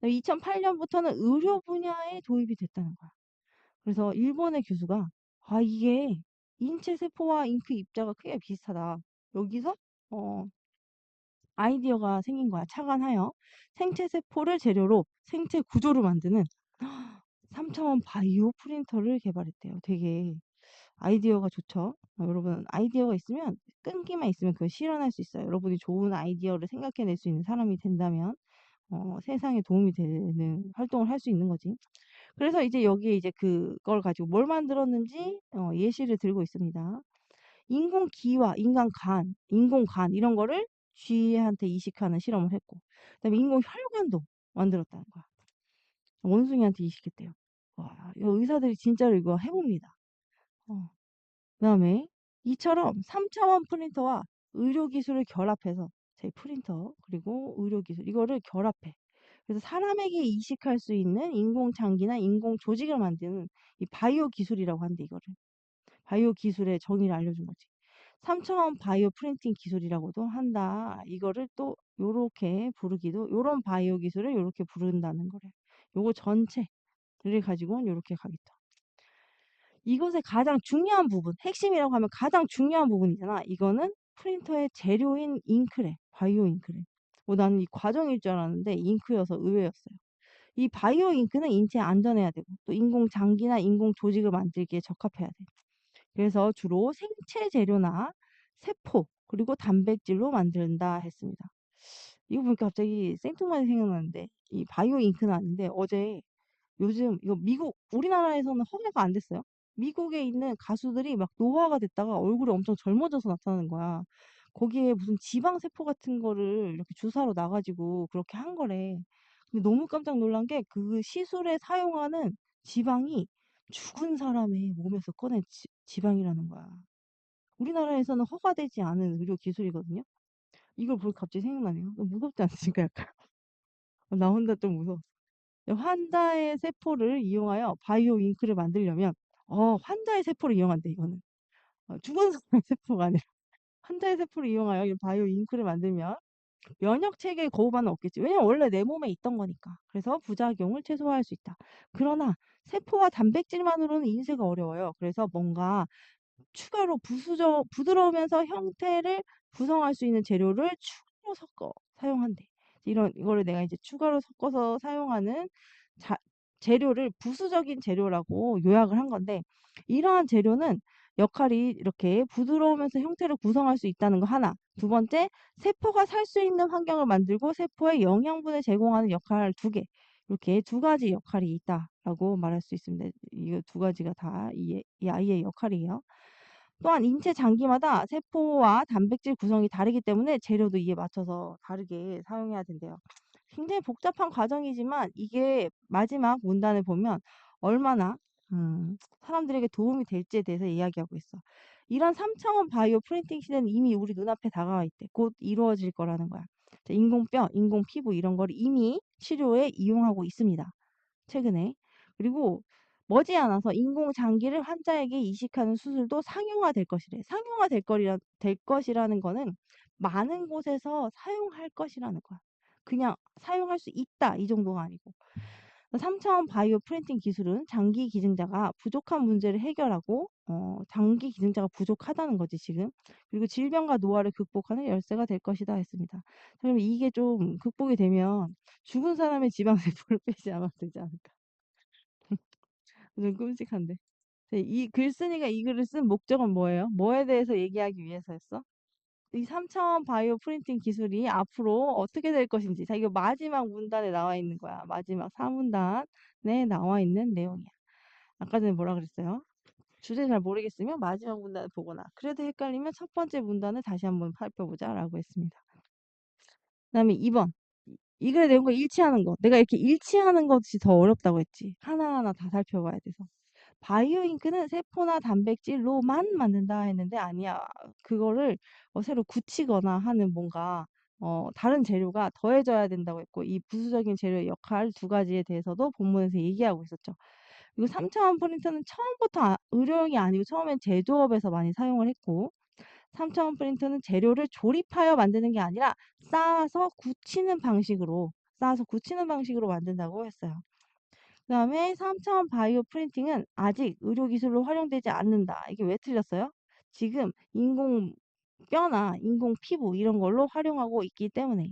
2008년부터는 의료 분야에 도입이 됐다는 거야. 그래서 일본의 교수가 이게 인체 세포와 잉크 입자가 크게 비슷하다. 여기서 어, 아이디어가 생긴 거야. 착안하여 생체 세포를 재료로 생체 구조를 만드는 3차원 바이오 프린터를 개발했대요. 되게 아이디어가 좋죠. 여러분 아이디어가 있으면 끈기만 있으면 그걸 실현할 수 있어요. 여러분이 좋은 아이디어를 생각해낼 수 있는 사람이 된다면 세상에 도움이 되는 활동을 할 수 있는 거지. 그래서 이제 여기에 이제 그걸 가지고 뭘 만들었는지 예시를 들고 있습니다. 인공기와 인공간 이런 거를 쥐한테 이식하는 실험을 했고, 그다음에 인공혈관도 만들었다는 거야. 원숭이한테 이식했대요. 와, 이거 의사들이 진짜로 이거 해봅니다. 어. 그다음에 이처럼 3차원 프린터와 의료 기술을 결합해서 제 프린터 그리고 의료 기술 이거를 결합해. 그래서 사람에게 이식할 수 있는 인공 장기나 인공 조직을 만드는 이 바이오 기술이라고 하는데 이거를 바이오 기술의 정의를 알려준 거지. 3차원 바이오 프린팅 기술이라고도 한다. 이거를 또 요렇게 부르기도 요런 바이오 기술을 요렇게 부른다는 거래. 요거 전체를 가지고는 요렇게 가겠다. 이것의 가장 중요한 부분, 핵심이라고 하면 가장 중요한 부분이잖아. 이거는 프린터의 재료인 잉크래. 바이오 잉크래. 나는 이 과정일 줄 알았는데 잉크여서 의외였어요. 이 바이오 잉크는 인체에 안전해야 되고 또 인공 장기나 인공 조직을 만들기에 적합해야 돼. 그래서 주로 생체 재료나 세포 그리고 단백질로 만든다 했습니다. 이거 보니까 갑자기 생뚱맞게 생각나는데 이 바이오 잉크는 아닌데 어제 요즘 이거 우리나라에서는 허가가 안 됐어요. 미국에 있는 가수들이 막 노화가 됐다가 얼굴이 엄청 젊어져서 나타나는 거야. 거기에 무슨 지방 세포 같은 거를 이렇게 주사로 놔가지고 그렇게 한 거래. 근데 너무 깜짝 놀란 게 그 시술에 사용하는 지방이 죽은 사람의 몸에서 꺼낸 지방이라는 거야. 우리나라에서는 허가되지 않은 의료 기술이거든요. 이걸 보고 갑자기 생각나네요. 무섭지 않으신가 약간? 나 혼자 좀 무서웠어. 환자의 세포를 이용하여 바이오 잉크를 만들려면 환자의 세포를 이용한대 이거는. 죽은 사람의 세포가 아니라 환자의 세포를 이용하여 이 바이오 잉크를 만들면 면역 체계의 거부 반응 없겠지. 왜냐면 원래 내 몸에 있던 거니까. 그래서 부작용을 최소화할 수 있다. 그러나 세포와 단백질만으로는 인쇄가 어려워요. 그래서 뭔가 추가로 부드러우면서 형태를 구성할 수 있는 재료를 추가로 섞어 사용한대. 이거를 내가 이제 추가로 섞어서 사용하는 자, 재료를 부수적인 재료라고 요약을 한 건데, 이러한 재료는 역할이 이렇게 부드러우면서 형태를 구성할 수 있다는 거 하나. 두 번째, 세포가 살 수 있는 환경을 만들고 세포에 영양분을 제공하는 역할 두 개. 이렇게 두 가지 역할이 있다라고 말할 수 있습니다. 이거 두 가지가 다 이 아이의 역할이에요. 또한 인체 장기마다 세포와 단백질 구성이 다르기 때문에 재료도 이에 맞춰서 다르게 사용해야 된대요. 굉장히 복잡한 과정이지만 이게 마지막 문단을 보면 얼마나 사람들에게 도움이 될지에 대해서 이야기하고 있어. 이런 3차원 바이오 프린팅 시대는 이미 우리 눈앞에 다가와 있대. 곧 이루어질 거라는 거야. 자, 인공뼈, 인공피부 이런 걸 이미 치료에 이용하고 있습니다. 최근에. 그리고 머지않아서 인공장기를 환자에게 이식하는 수술도 상용화될 것이래. 될 것이라는 거는 많은 곳에서 사용할 것이라는 거야. 그냥 사용할 수 있다 이 정도가 아니고. 3차원 바이오 프린팅 기술은 장기 기증자가 부족한 문제를 해결하고 장기 기증자가 부족하다는 거지 지금. 그리고 질병과 노화를 극복하는 열쇠가 될 것이다 했습니다. 그럼 이게 좀 극복이 되면 죽은 사람의 지방세포를 빼지 않아도 되지 않을까? 좀 끔찍한데. 이 글쓴이가 이 글을 쓴 목적은 뭐예요? 뭐에 대해서 얘기하기 위해서였어? 이 3차원 바이오 프린팅 기술이 앞으로 어떻게 될 것인지. 자, 이거 마지막 문단에 나와 있는 거야. 마지막 4문단에 나와 있는 내용이야. 아까 전에 뭐라 그랬어요? 주제 잘 모르겠으면 마지막 문단을 보거나, 그래도 헷갈리면 첫 번째 문단을 다시 한번 살펴보자 라고 했습니다. 그다음에 2번. 이 글의 내용과 일치하는 거. 내가 이렇게 일치하는 것이 더 어렵다고 했지. 하나하나 다 살펴봐야 돼서. 바이오 잉크는 세포나 단백질로만 만든다 했는데 아니야. 그거를 새로 굳히거나 하는 뭔가 다른 재료가 더해져야 된다고 했고, 이 부수적인 재료의 역할 두 가지에 대해서도 본문에서 얘기하고 있었죠. 그리고 3차원 프린터는 처음부터 의료용이 아니고 처음엔 제조업에서 많이 사용을 했고, 3차원 프린터는 재료를 조립하여 만드는 게 아니라 쌓아서 굳히는 방식으로 만든다고 했어요. 그다음에 3차원 바이오 프린팅은 아직 의료기술로 활용되지 않는다. 이게 왜 틀렸어요? 지금 인공 뼈나 인공 피부 이런 걸로 활용하고 있기 때문에.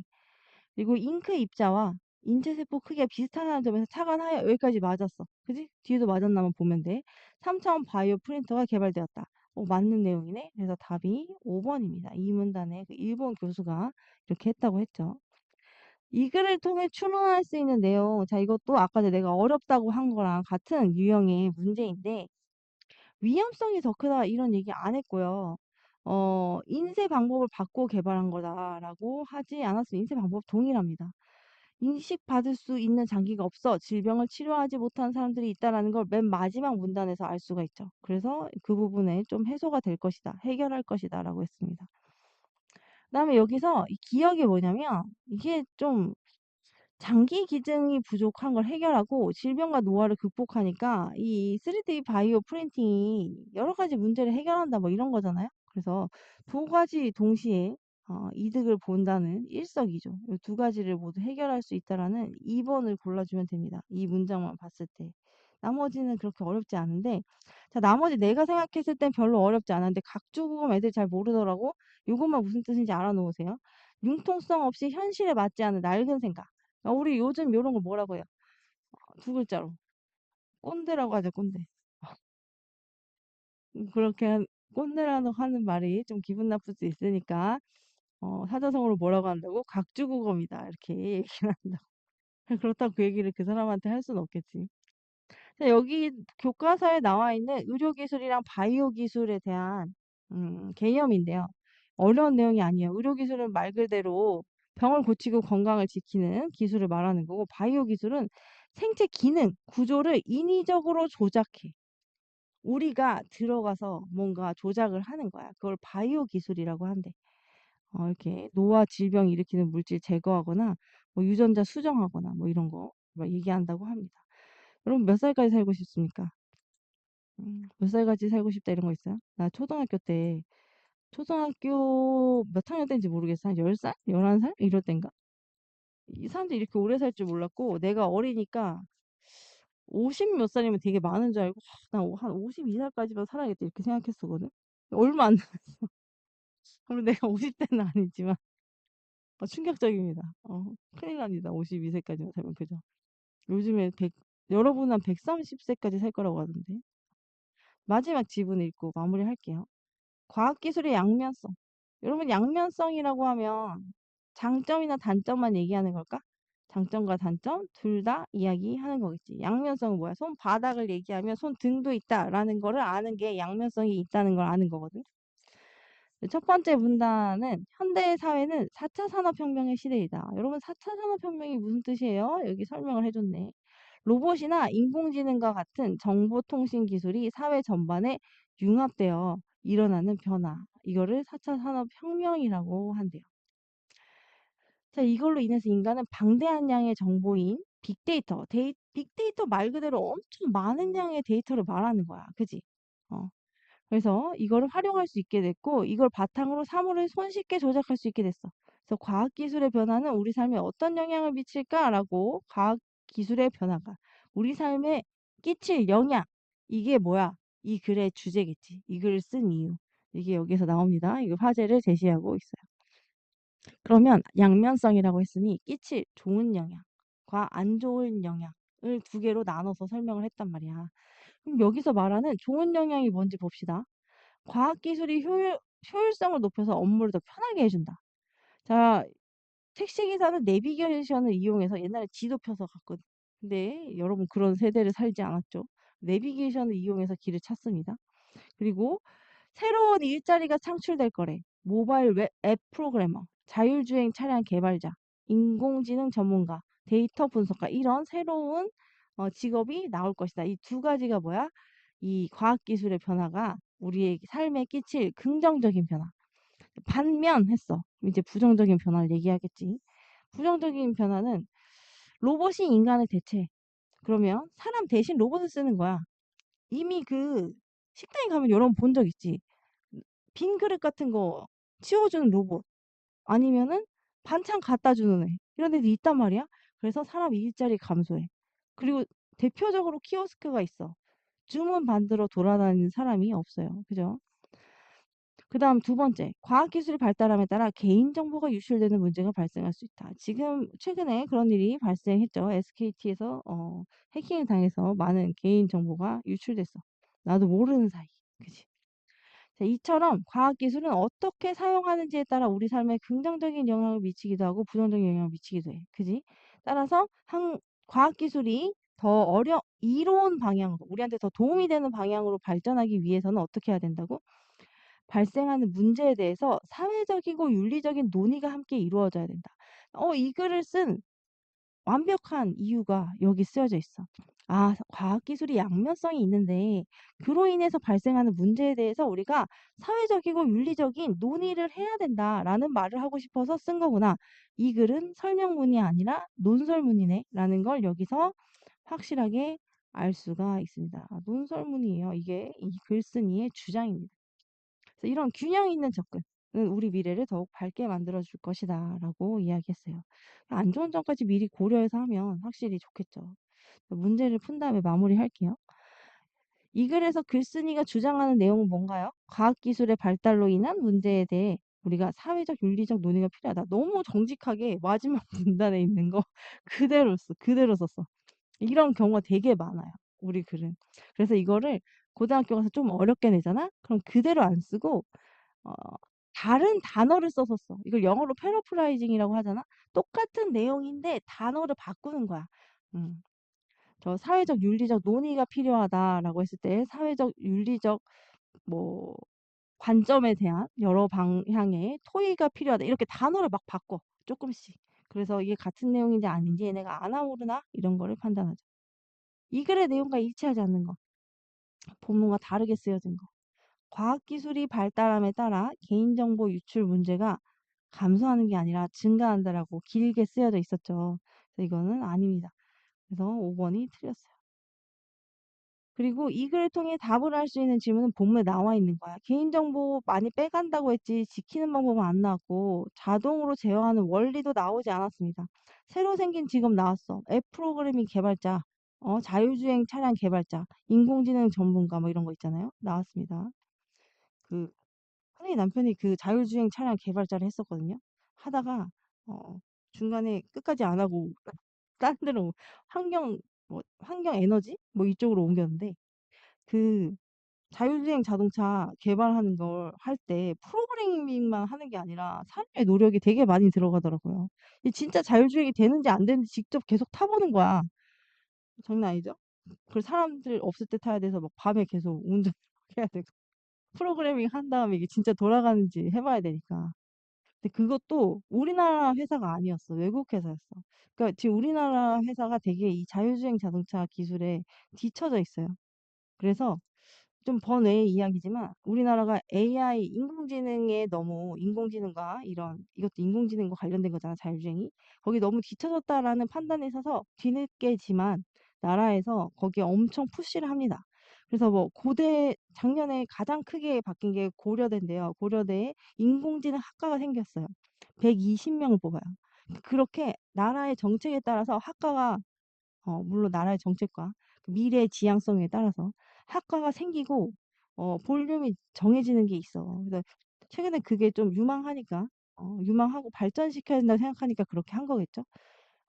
그리고 잉크 입자와 인체세포 크기가 비슷하다는 점에서 착안하여 여기까지 맞았어. 그지? 뒤에도 맞았나만 보면 돼. 3차원 바이오 프린터가 개발되었다. 맞는 내용이네. 그래서 답이 5번입니다. 이 문단에 그 일본 교수가 이렇게 했다고 했죠. 이 글을 통해 추론할 수 있는 내용, 자, 이것도 아까 전에 내가 어렵다고 한 거랑 같은 유형의 문제인데, 위험성이 더 크다 이런 얘기 안 했고요. 인쇄 방법을 바꾸어 개발한 거다라고 하지 않았으면 인쇄 방법 동일합니다. 인식받을 수 있는 장기가 없어 질병을 치료하지 못한 사람들이 있다라는 걸 맨 마지막 문단에서 알 수가 있죠. 그래서 그 부분에 좀 해소가 될 것이다, 해결할 것이다라고 했습니다. 그다음에 여기서 이 기억이 뭐냐면 이게 좀 장기 기증이 부족한 걸 해결하고 질병과 노화를 극복하니까 이 3D 바이오 프린팅이 여러 가지 문제를 해결한다 뭐 이런 거잖아요. 그래서 두 가지 동시에 이득을 본다는 일석이조. 이 두 가지를 모두 해결할 수 있다라는 2번을 골라주면 됩니다. 이 문장만 봤을 때. 나머지는 그렇게 어렵지 않은데, 자, 나머지 내가 생각했을 땐 별로 어렵지 않았는데 각주국어 애들 잘 모르더라고. 이것만 무슨 뜻인지 알아놓으세요. 융통성 없이 현실에 맞지 않은 낡은 생각. 우리 요즘 요런 거 뭐라고 해요? 두 글자로. 꼰대라고 하죠, 꼰대. 그렇게 꼰대라고 하는 말이 좀 기분 나쁠 수 있으니까, 사자성어로 뭐라고 한다고? 각주국어입니다. 이렇게 얘기를 한다고. 그렇다고 그 얘기를 그 사람한테 할 수는 없겠지. 자, 여기 교과서에 나와 있는 의료기술이랑 바이오기술에 대한 개념인데요. 어려운 내용이 아니에요. 의료기술은 말 그대로 병을 고치고 건강을 지키는 기술을 말하는 거고, 바이오기술은 생체 기능, 구조를 인위적으로 조작해. 우리가 들어가서 뭔가 조작을 하는 거야. 그걸 바이오기술이라고 한대. 이렇게 노화 질병 일으키는 물질 제거하거나 뭐 유전자 수정하거나 뭐 이런 거 막 얘기한다고 합니다. 여러분 몇 살까지 살고 싶습니까? 몇 살까지 살고 싶다 이런 거 있어요? 나 초등학교 때 초등학교 몇 학년 때인지 모르겠어. 한 10살? 11살? 이럴 땐가? 이 사람들이 이렇게 오래 살 줄 몰랐고 내가 어리니까 50 몇 살이면 되게 많은 줄 알고 한 52살까지만 살아야겠다 이렇게 생각했었거든. 얼마 안 물론 내가 50대는 아니지만 충격적입니다. 큰일 납니다. 52세까지만 살면 그죠? 요즘에 여러분 한 130세까지 살 거라고 하던데. 마지막 지분 읽고 마무리할게요. 과학기술의 양면성. 여러분 양면성이라고 하면 장점이나 단점만 얘기하는 걸까? 장점과 단점 둘 다 이야기하는 거겠지. 양면성은 뭐야? 손바닥을 얘기하면 손등도 있다라는 거를 아는 게 양면성이 있다는 걸 아는 거거든. 첫 번째 문단은 현대 사회는 4차 산업혁명의 시대이다. 여러분 4차 산업혁명이 무슨 뜻이에요? 여기 설명을 해줬네. 로봇이나 인공지능과 같은 정보통신 기술이 사회 전반에 융합되어 일어나는 변화. 이거를 4차 산업혁명이라고 한대요. 자, 이걸로 인해서 인간은 방대한 양의 정보인 빅데이터, 빅데이터 말 그대로 엄청 많은 양의 데이터를 말하는 거야. 그지? 어. 그래서 이거를 활용할 수 있게 됐고 이걸 바탕으로 사물을 손쉽게 조작할 수 있게 됐어. 그래서 과학기술의 변화는 우리 삶에 어떤 영향을 미칠까라고 과학기술의 변화가 우리 삶에 끼칠 영향 이게 뭐야? 이 글의 주제겠지. 이 글을 쓴 이유. 이게 여기서 나옵니다. 이거 화제를 제시하고 있어요. 그러면 양면성이라고 했으니 끼칠 좋은 영향과 안 좋은 영향을 두 개로 나눠서 설명을 했단 말이야. 그럼 여기서 말하는 좋은 영향이 뭔지 봅시다. 과학기술이 효율성을 높여서 업무를 더 편하게 해준다. 자, 택시기사는 내비게이션을 이용해서 옛날에 지도 펴서 갔거든. 근데 여러분 그런 세대를 살지 않았죠. 내비게이션을 이용해서 길을 찾습니다. 그리고 새로운 일자리가 창출될 거래. 모바일 앱 프로그래머, 자율주행 차량 개발자, 인공지능 전문가, 데이터 분석가 이런 새로운 직업이 나올 것이다. 이 두 가지가 뭐야? 이 과학기술의 변화가 우리의 삶에 끼칠 긍정적인 변화. 반면 했어. 이제 부정적인 변화를 얘기하겠지. 부정적인 변화는 로봇이 인간을 대체. 그러면 사람 대신 로봇을 쓰는 거야. 이미 그 식당에 가면 여러분 본 적 있지? 빈 그릇 같은 거 치워주는 로봇 아니면은 반찬 갖다 주는 애 이런 애들 있단 말이야. 그래서 사람 일자리 감소해. 그리고 대표적으로 키오스크가 있어. 주문 받으러 돌아다니는 사람이 없어요. 그죠? 그 다음 두 번째, 과학기술이 발달함에 따라 개인정보가 유출되는 문제가 발생할 수 있다. 지금 최근에 그런 일이 발생했죠. SKT에서 해킹을 당해서 많은 개인정보가 유출됐어. 나도 모르는 사이. 그치? 자, 이처럼 과학기술은 어떻게 사용하는지에 따라 우리 삶에 긍정적인 영향을 미치기도 하고 부정적인 영향을 미치기도 해. 그지? 따라서 과학기술이 더 이로운 방향으로, 우리한테 더 도움이 되는 방향으로 발전하기 위해서는 어떻게 해야 된다고? 발생하는 문제에 대해서 사회적이고 윤리적인 논의가 함께 이루어져야 된다. 이 글을 쓴 완벽한 이유가 여기 쓰여져 있어. 아, 과학기술이 양면성이 있는데 그로 인해서 발생하는 문제에 대해서 우리가 사회적이고 윤리적인 논의를 해야 된다라는 말을 하고 싶어서 쓴 거구나. 이 글은 설명문이 아니라 논설문이네 라는 걸 여기서 확실하게 알 수가 있습니다. 논설문이에요. 이게 이 글쓴이의 주장입니다. 그래서 이런 균형 있는 접근은 우리 미래를 더욱 밝게 만들어줄 것이다 라고 이야기했어요. 안 좋은 점까지 미리 고려해서 하면 확실히 좋겠죠. 문제를 푼 다음에 마무리할게요. 이 글에서 글쓴이가 주장하는 내용은 뭔가요? 과학기술의 발달로 인한 문제에 대해 우리가 사회적 윤리적 논의가 필요하다. 너무 정직하게 마지막 문단에 있는 거 그대로 썼어. 이런 경우가 되게 많아요. 우리 글은. 그래서 이거를 고등학교 가서 좀 어렵게 내잖아? 그럼 그대로 안 쓰고 어 다른 단어를 써서 써. 이걸 영어로 패러프라이징이라고 하잖아. 똑같은 내용인데 단어를 바꾸는 거야. 음. 저 "사회적 윤리적 논의가 필요하다."라고 했을 때 사회적 윤리적 뭐 관점에 대한 여러 방향의 토의가 필요하다. 이렇게 단어를 막 바꿔 쪼끔씩. 그래서 이게 같은 내용인지 아닌지 얘네가 아나 모르나 이런 거를 판단하죠. 이 글의 내용과 일치하지 않는 거. 본문과 다르게 쓰여진 거. 과학기술이 발달함에 따라 개인정보 유출 문제가 감소하는 게 아니라 증가한다라고 길게 쓰여져 있었죠. 그래서 이거는 아닙니다. 그래서 5번이 틀렸어요. 그리고 이 글을 통해 답을 할 수 있는 질문은 본문에 나와 있는 거야. 개인정보 많이 빼간다고 했지 지키는 방법은 안 나왔고 자동으로 제어하는 원리도 나오지 않았습니다. 새로 생긴 직업 나왔어. 앱 프로그래밍 개발자, 자율주행 차량 개발자, 인공지능 전문가 뭐 이런 거 있잖아요. 나왔습니다. 그 선생님 남편이 그 자율주행 차량 개발자를 했었거든요. 하다가 중간에 끝까지 안 하고 딴 데로 환경 에너지 뭐 이쪽으로 옮겼는데 그 자율주행 자동차 개발하는 걸 할 때 프로그래밍만 하는 게 아니라 사람의 노력이 되게 많이 들어가더라고요. 이 진짜 자율주행이 되는지 안 되는지 직접 계속 타보는 거야. 장난 아니죠? 그 사람들 없을 때 타야 돼서 막 밤에 계속 운전해야 되고 프로그래밍 한 다음에 이게 진짜 돌아가는지 해봐야 되니까. 근데 그것도 우리나라 회사가 아니었어. 외국 회사였어. 그러니까 지금 우리나라 회사가 되게 이 자율주행 자동차 기술에 뒤처져 있어요. 그래서 좀 번외의 이야기지만 우리나라가 AI 인공지능에 너무 인공지능과 이것도 인공지능과 관련된 거잖아, 자율주행이. 거기 너무 뒤처졌다라는 판단에 있어서 뒤늦게지만 나라에서 거기에 엄청 푸시를 합니다. 그래서 뭐 작년에 가장 크게 바뀐 게 고려대인데요. 고려대에 인공지능 학과가 생겼어요. 120명을 뽑아요. 그렇게 나라의 정책에 따라서 학과가 물론 나라의 정책과 그 미래의 지향성에 따라서 학과가 생기고 볼륨이 정해지는 게 있어. 그래서 최근에 그게 좀 유망하니까 유망하고 발전시켜야 된다고 생각하니까 그렇게 한 거겠죠.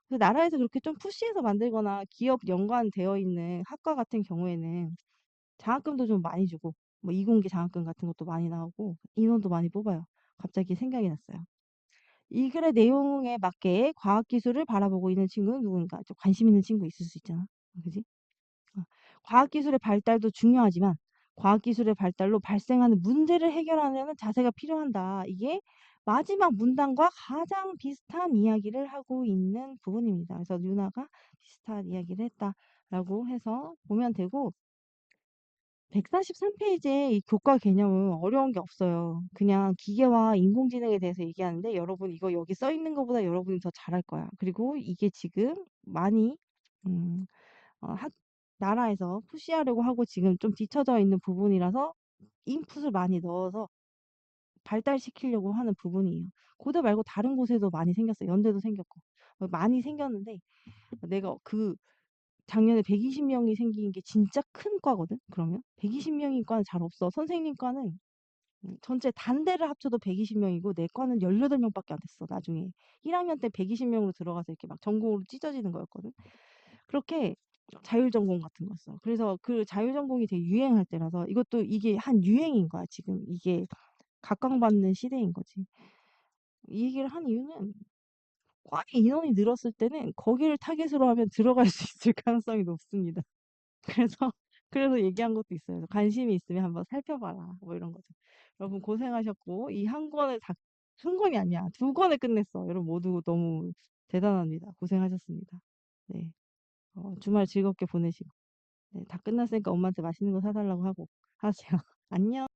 그래서 나라에서 그렇게 좀 푸시해서 만들거나 기업 연관되어 있는 학과 같은 경우에는 장학금도 좀 많이 주고 뭐 이공계 장학금 같은 것도 많이 나오고 인원도 많이 뽑아요. 갑자기 생각이 났어요. 이 글의 내용에 맞게 과학기술을 바라보고 있는 친구는 누군가? 좀 관심 있는 친구 있을 수 있잖아. 그지? 어, 과학기술의 발달도 중요하지만 과학기술의 발달로 발생하는 문제를 해결하려는 자세가 필요한다. 이게 마지막 문단과 가장 비슷한 이야기를 하고 있는 부분입니다. 그래서 유나가 비슷한 이야기를 했다라고 해서 보면 되고 143페이지에 이 교과 개념은 어려운 게 없어요. 그냥 기계와 인공지능에 대해서 얘기하는데 여러분 이거 여기 써 있는 것보다 여러분이 더 잘할 거야. 그리고 이게 지금 많이 음, 나라에서 푸시하려고 하고 지금 좀 뒤쳐져 있는 부분이라서 인풋을 많이 넣어서 발달시키려고 하는 부분이에요. 고대 말고 다른 곳에도 많이 생겼어요. 연대도 생겼고 많이 생겼는데 내가 작년에 120명이 생긴 게 진짜 큰 과거든. 그러면 120명인 과는 잘 없어. 선생님 과는 전체 단대를 합쳐도 120명이고 내 과는 18명밖에 안 됐어. 나중에 1학년 때 120명으로 들어가서 이렇게 막 전공으로 찢어지는 거였거든. 그렇게 자율전공 같은 거였어. 그래서 그 자율전공이 되게 유행할 때라서 이것도 이게 한 유행인 거야. 지금 이게 각광받는 시대인 거지. 이 얘기를 한 이유는 과에 인원이 늘었을 때는 거기를 타겟으로 하면 들어갈 수 있을 가능성이 높습니다. 그래서 얘기한 것도 있어요. 그래서 관심이 있으면 한번 살펴봐라. 뭐 이런 거죠. 여러분 고생하셨고 이 한 권을 한 권이 아니야. 두 권을 끝냈어. 여러분 모두 너무 대단합니다. 고생하셨습니다. 네. 주말 즐겁게 보내시고. 네, 다 끝났으니까 엄마한테 맛있는 거 사달라고 하고 하세요. 안녕.